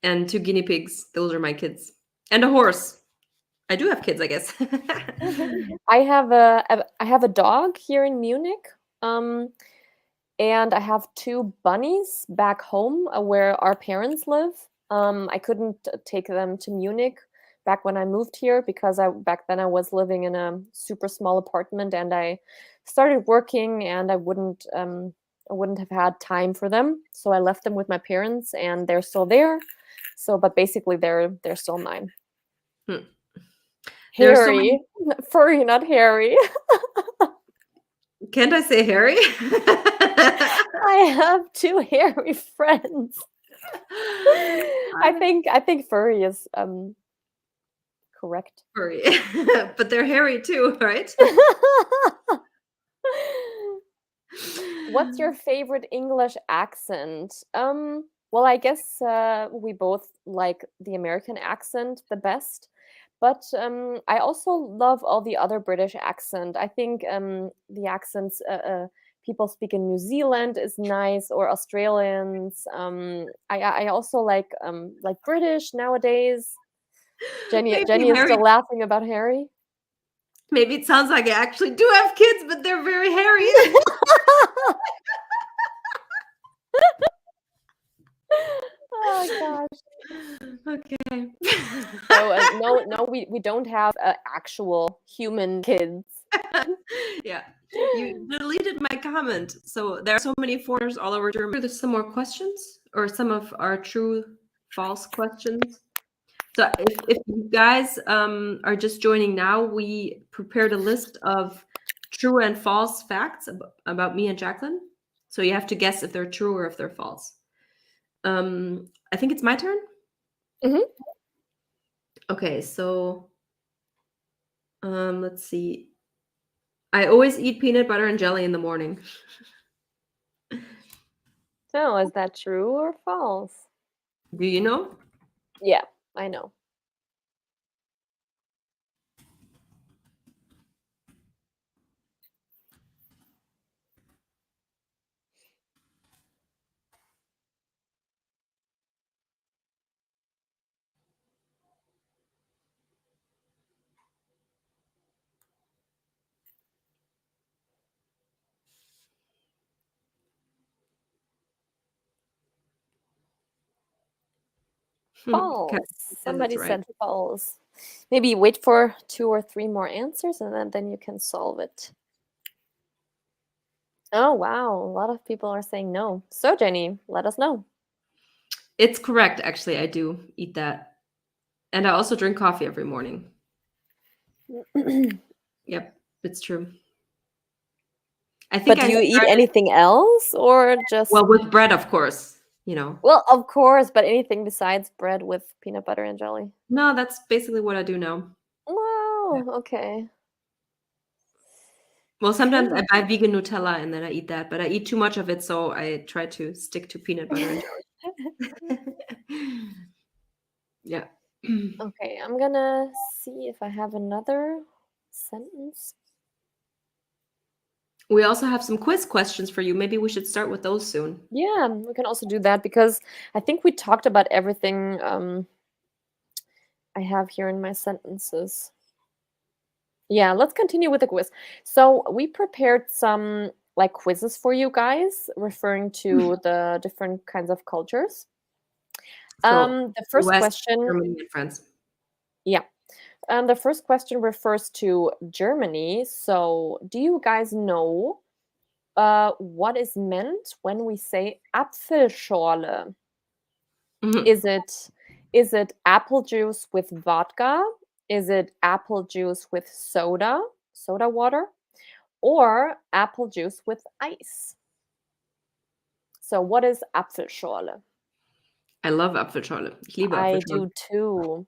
And 2 guinea pigs. Those are my kids. And a horse. I do have kids, I guess. I have a dog here in Munich. And I have 2 bunnies back home where our parents live. I couldn't take them to Munich back when I moved here because back then I was living in a super small apartment, and I started working, and I wouldn't have had time for them. So I left them with my parents, and they're still there. So, but basically they're still mine. Hairy, furry, not hairy. Can't I say hairy? I have 2 hairy friends. I think furry is correct. Furry. But they're hairy too, right? What's your favorite English accent? Well, I guess we both like the American accent the best. But I also love all the other British accent. I think the accents people speak in New Zealand is nice, or Australians. I also like British nowadays. Jenny is still laughing about Harry. Maybe it sounds like I actually do have kids, but they're very hairy. Oh gosh. Okay. So no, we don't have actual human kids. Yeah, you deleted my comment. So there are so many foreigners all over Germany. There's some more questions, or some of our true, false questions. So if you guys are just joining now, we prepared a list of true and false facts about me and Jacqueline. So you have to guess if they're true or if they're false. I think it's my turn. Mm-hmm. Okay, so let's see. I always eat peanut butter and jelly in the morning. So is that true or false? Do you know? Yeah, I know. False. Says Somebody it's right. said false. Maybe wait for 2 or 3 more answers and then you can solve it. Oh, wow. A lot of people are saying no. So, Jenny, let us know. It's correct, actually. I do eat that. And I also drink coffee every morning. Yep, it's true. I think But I do you eat started, anything else or just well, with bread, of course, you know. Well, of course, but anything besides bread with peanut butter and jelly? No, that's basically what I do now. Wow, okay. Well, sometimes I Okay. buy vegan Nutella and then I eat that, but I eat too much of it, so I try to stick to peanut butter and jelly. Yeah. Okay, I'm gonna see if I have another sentence. We also have some quiz questions for you. Maybe we should start with those soon. Yeah, we can also do that because I think we talked about everything I have here in my sentences. Yeah, let's continue with the quiz. So we prepared some like quizzes for you guys referring to the different kinds of cultures. So, The first US, question, Germany, and France. yeah. The first question refers to Germany. So, do you guys know what is meant when we say Apfelschorle? Mhm. Is it apple juice with vodka? Is it apple juice with soda water, or apple juice with ice? So, what is Apfelschorle? I love Apfelschorle. Ich liebe I Apfelschorle. do too.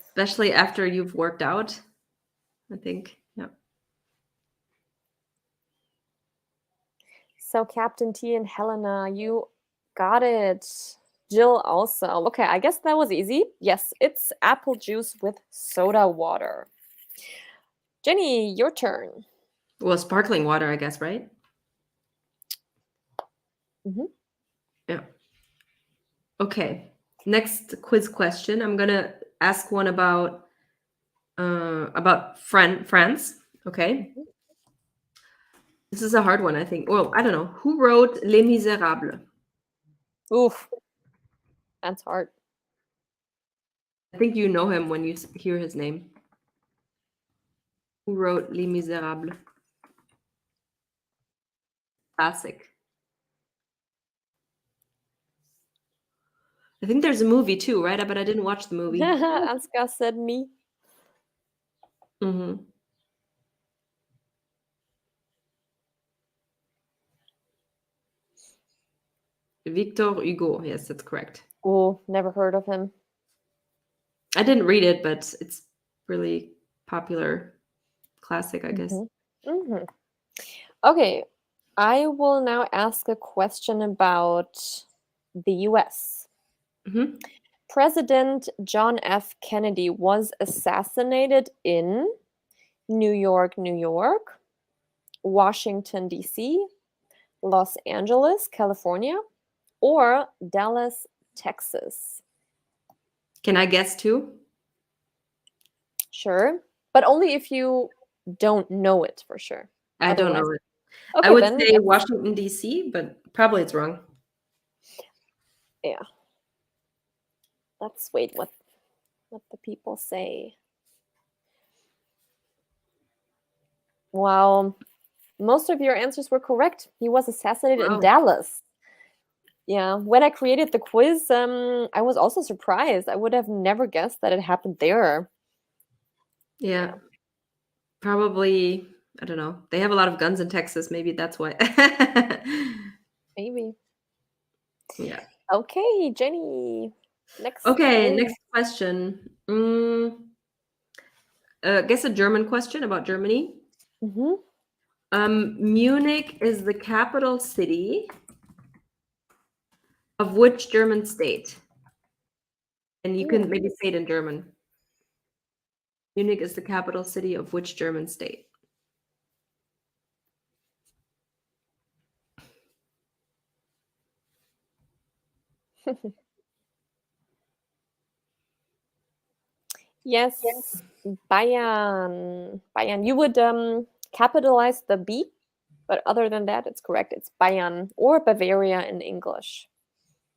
Especially after you've worked out, I think. Yeah. So, Captain T and Helena, you got it. Jill also. Okay, I guess that was easy. Yes, it's apple juice with soda water. Jenny, your turn. Well, sparkling water, I guess, right? Mhm. Yeah. Okay. Next quiz question. I'm gonna ask one about France. Okay. Mhm. This is a hard one, I think. Well, I don't know. Who wrote Les Miserables? Oof, that's hard. I think you know him when you hear his name. Who wrote Les Miserables? Classic. I think there's a movie too, right? But I didn't watch the movie. Ansgar said me. Hmm. Victor Hugo. Yes, that's correct. Oh, never heard of him. I didn't read it, but it's really popular classic, I guess. Hmm. Okay, I will now ask a question about the US. Hmm. President John F. Kennedy was assassinated in New York, New York, Washington, D.C., Los Angeles, California, or Dallas, Texas. Can I guess too? Sure, but only if you don't know it for sure. I don't Otherwise, know it. I okay, would then say guess. Washington, D.C., but probably it's wrong. Yeah, let's wait what the people say. Wow, most of your answers were correct. He was assassinated in Wow. Dallas. Yeah, when I created the quiz, I was also surprised. I would have never guessed that it happened there. Yeah. Yeah, Probably, I don't know. They have a lot of guns in Texas. Maybe that's why. maybe. Yeah. Okay, Jenny. Next Okay, quiz. next question. Guess a German question about Germany. Hmm. Munich is the capital city of which German state? And you can maybe say it in German. Munich is the capital city of which German state? Yes, Bayern. Bayern. You would capitalize the B, but other than that, it's correct. It's Bayern or Bavaria in English.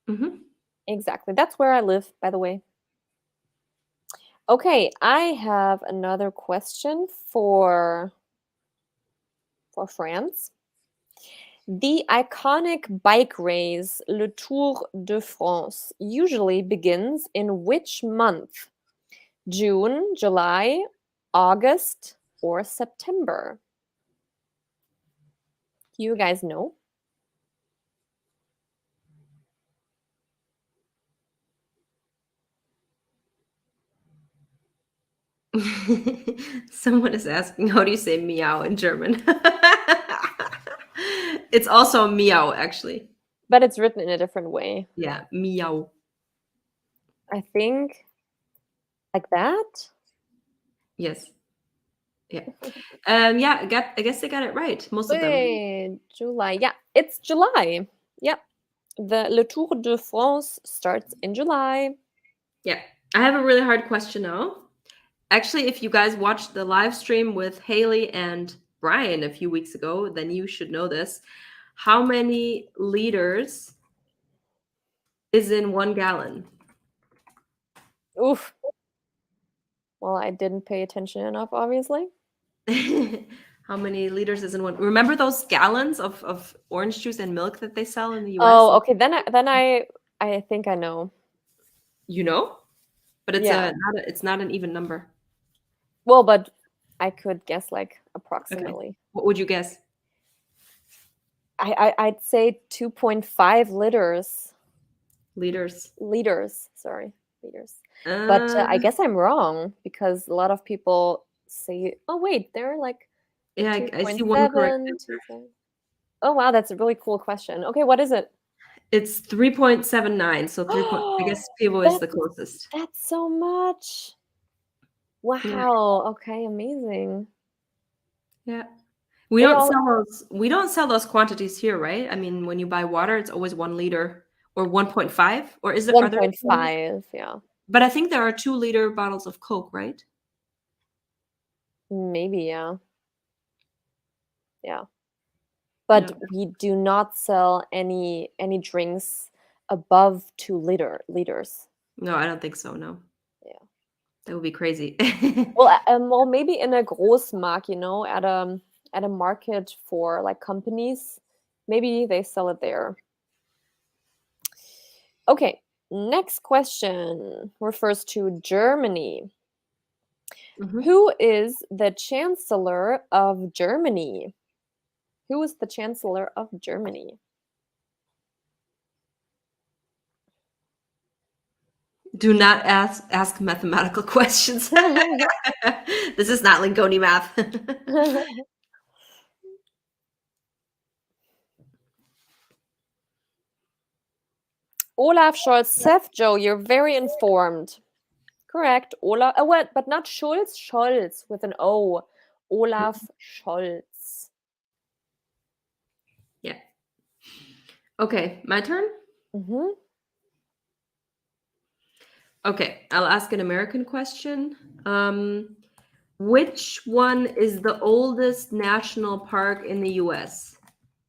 Hmm. Exactly. That's where I live, by the way. Okay, I have another question for France. The iconic bike race Le Tour de France usually begins in which month? June, July, August, or September? Do you guys know? Someone is asking, how do you say meow in German? It's also meow, actually. But it's written in a different way. Yeah, meow. I think like that. Yes. Yeah. Yeah, I guess they got it right. Most of them. Wait, July. Yeah, it's July. Yep. The Le Tour de France starts in July. Yeah. I have a really hard question now. Actually, if you guys watched the live stream with Haley and Brian a few weeks ago, then you should know this. How many liters is in 1 gallon? Oof. Well, I didn't pay attention enough, obviously. How many liters is in one? Remember those gallons of orange juice and milk that they sell in the US? Oh, okay. Then I think I know. You know? But it's Yeah. it's not an even number. Well, but I could guess like Okay. approximately. What would you guess? I'd say 2.5 liters. Liters. Liters, sorry, liters. But I guess I'm wrong because a lot of people say, "Oh wait, they're like Yeah, I see one correct 2.7, answer. 2.7." Oh wow, that's a really cool question. Okay, what is it? It's 3.79. So I guess Pivo is the That's closest. that's so much. Yeah. Wow. Okay, amazing. Yeah. We They don't all sell those quantities here, right? I mean, when you buy water, it's always 1 liter or 1.5, or are there 1.5, yeah. but I think there are 2-liter bottles of Coke, right? Maybe, yeah. Yeah. Yeah. But we do not sell any drinks above 2 liters. No, I don't think so, no. Yeah. That would be crazy. Well, maybe in a Großmarkt, at a market for like companies, maybe they sell it there. Okay, next question refers to Germany. Mhm. Who is the Chancellor of Germany? Who is the Chancellor of Germany? Do not ask mathematical questions. This is not Lingoni math. Olaf Scholz. Seth Joe, you're very informed. Correct. Olaf, what? But not Schulz. Scholz with an O. Olaf Scholz. Yeah. Okay, my turn? Mm-hmm. Okay, I'll ask an American question. Which one is the oldest national park in the US?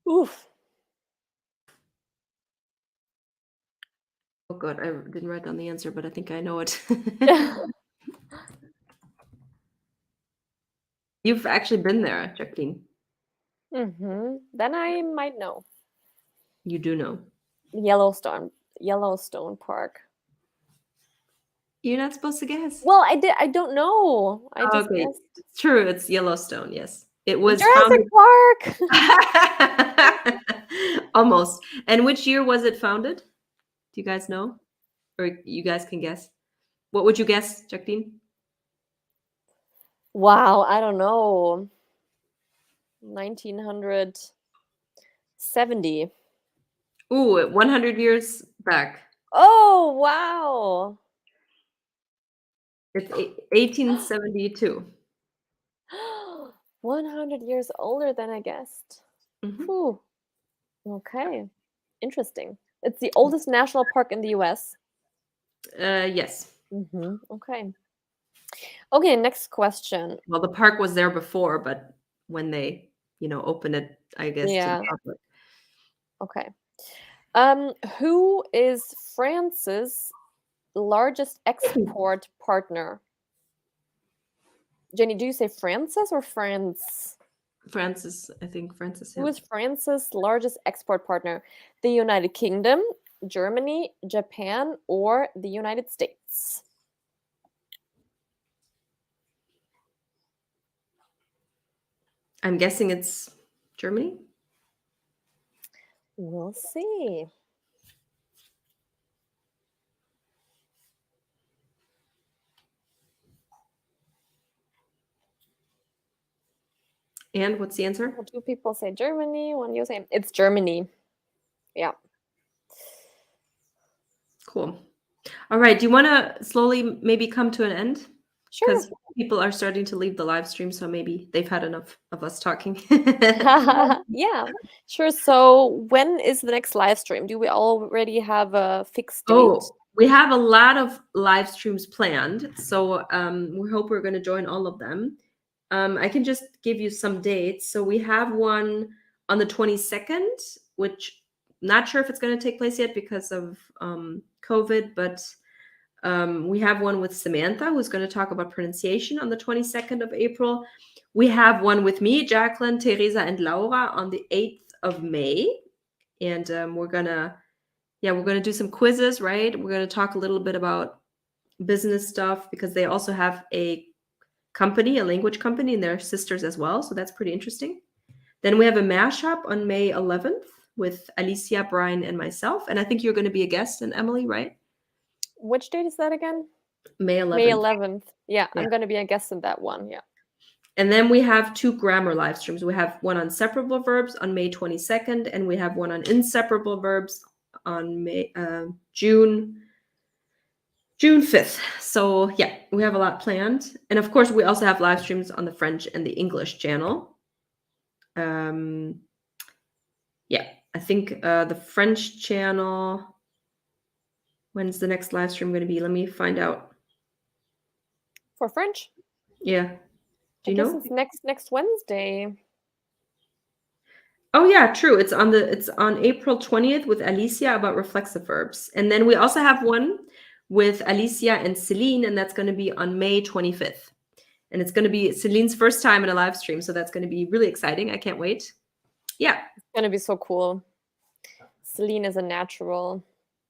Oof. Oh god, I didn't write down the answer, but I think I know it. You've actually been there, Jacqueline. Mm-hmm. Then I might know. You do know. Yellowstone Park. You're not supposed to guess. Well, I don't know. I Oh, just okay, guessed it's true. It's Yellowstone. Yes, it was Jurassic founded. Park. Almost. And which year was it founded? Do you guys know, or you guys can guess? What would you guess, Jacqueline? Wow, I don't know. 1970. Ooh, 100 years back. Oh, wow. It's 1872. 100 years older than I guessed. Mhm. Whew. Okay. Interesting. It's the oldest national park in the US. Yes. Okay. Okay, next question. Well, the park was there before, but when they, opened it, I guess, to the Yeah. public. Okay. Who is France's largest export partner? Jenny, do you say Francis or France? Francis, I think Francis. Who is France's largest export partner? The United Kingdom, Germany, Japan, or the United States? I'm guessing it's Germany. We'll see. And what's the answer? Well, two people say Germany, one you say it's Germany. Yeah. Cool. All right. Do you want to slowly maybe come to an end? Sure. Because people are starting to leave the live stream, so maybe they've had enough of us talking. Yeah, sure. So when is the next live stream? Do we already have a fixed date? Oh, we have a lot of live streams planned, so we hope we're going to join all of them. I can just give you some dates. So we have one on the 22nd, which not sure if it's going to take place yet because of COVID, but we have one with Samantha, who's going to talk about pronunciation on the 22nd of April. We have one with me, Jacqueline, Teresa, and Laura on the 8th of May. And we're going to do some quizzes, right? We're going to talk a little bit about business stuff because they also have a company, a language company, and they're sisters as well. So that's pretty interesting. Then we have a mashup on May 11th with Alicia, Brian, and myself. And I think you're going to be a guest, and Emily, right? Which date is that again? May 11th. May 11th. Yeah, I'm going to be a guest in that one. Yeah. And then we have two grammar live streams. We have one on separable verbs on May 22nd, and we have one on inseparable verbs on June 5th. So yeah, we have a lot planned. And of course, we also have live streams on the French and the English channel. Yeah, I think the French channel, when's the next live stream going to be? Let me find out. For French? Yeah. Do you know? know? It's next Wednesday. Oh yeah, true. It's on April 20th with Alicia about reflexive verbs. And then we also have one with Alicia and Celine, and that's going to be on May 25th. And it's going to be Celine's first time in a live stream, so that's going to be really exciting. I can't wait. Yeah. It's going to be so cool. Celine is a natural.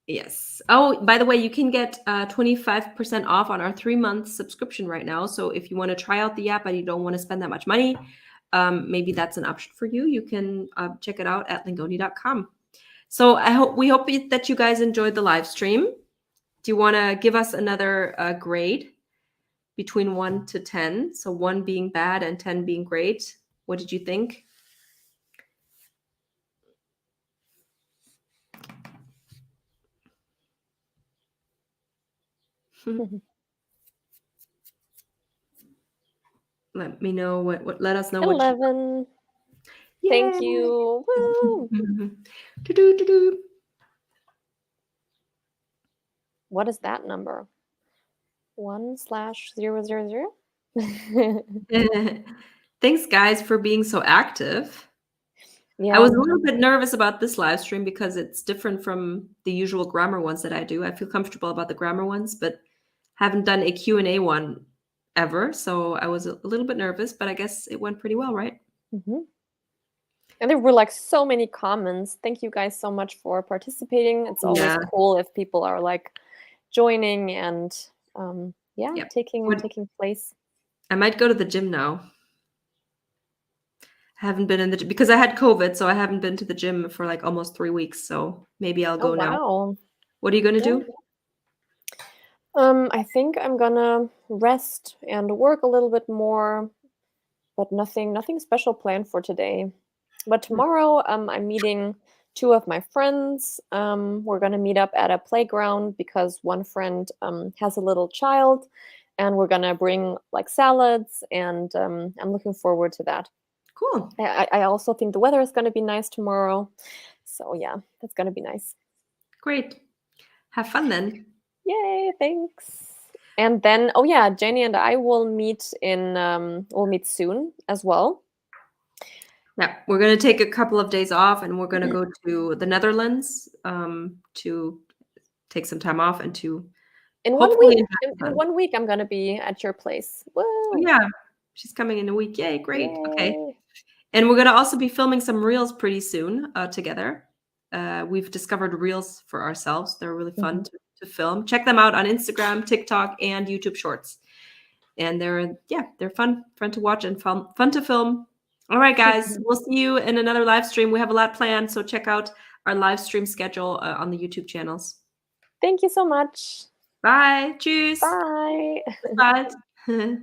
Yes. Oh, by the way, you can get 25% off on our 3-month subscription right now. So if you want to try out the app and you don't want to spend that much money, maybe that's an option for you. You can check it out at lingoni.com. So we hope that you guys enjoyed the live stream. Do you want to give us another grade between 1 to 10? So 1 being bad and 10 being great. What did you think? Let me know what let us know 11. Thank you. Woo. What is that number? 1/000? Thanks, guys, for being so active. Yeah. I was a little bit nervous about this live stream because it's different from the usual grammar ones that I do. I feel comfortable about the grammar ones, but haven't done a Q&A one ever. So I was a little bit nervous, but I guess it went pretty well, right? Mm-hmm. And there were like so many comments. Thank you guys so much for participating. It's always cool if people are like joining and taking place. I might go to the gym now. I haven't been in the gym because I had COVID, so I haven't been to the gym for like almost 3 weeks. So maybe I'll go now. What are you gonna do? I think I'm gonna rest and work a little bit more, but nothing special planned for today. But tomorrow, I'm meeting 2 of my friends. We're gonna meet up at a playground because one friend has a little child, and we're gonna bring like salads, and I'm looking forward to that. Cool. I also think the weather is gonna be nice tomorrow, so yeah, that's gonna be nice. Great. Have fun then. Yay! Thanks. And then, Jenny and I will meet we'll meet soon as well. Yeah, we're going to take a couple of days off, and we're going to go to the Netherlands to take some time off and to In 1 hopefully week. invest In in. 1 week, I'm gonna be at your place. Oh, Woo! yeah, she's coming in a week. Yay, great. Okay. Yay. And we're going to also be filming some reels pretty soon together. We've discovered reels for ourselves. They're really fun to film. Check them out on Instagram, TikTok, and YouTube Shorts. And they're fun to watch and fun to film. All right, guys, we'll see you in another live stream. We have a lot planned, so check out our live stream schedule on the YouTube channels. Thank you so much. Bye. Tschüss. Bye. Bis bald.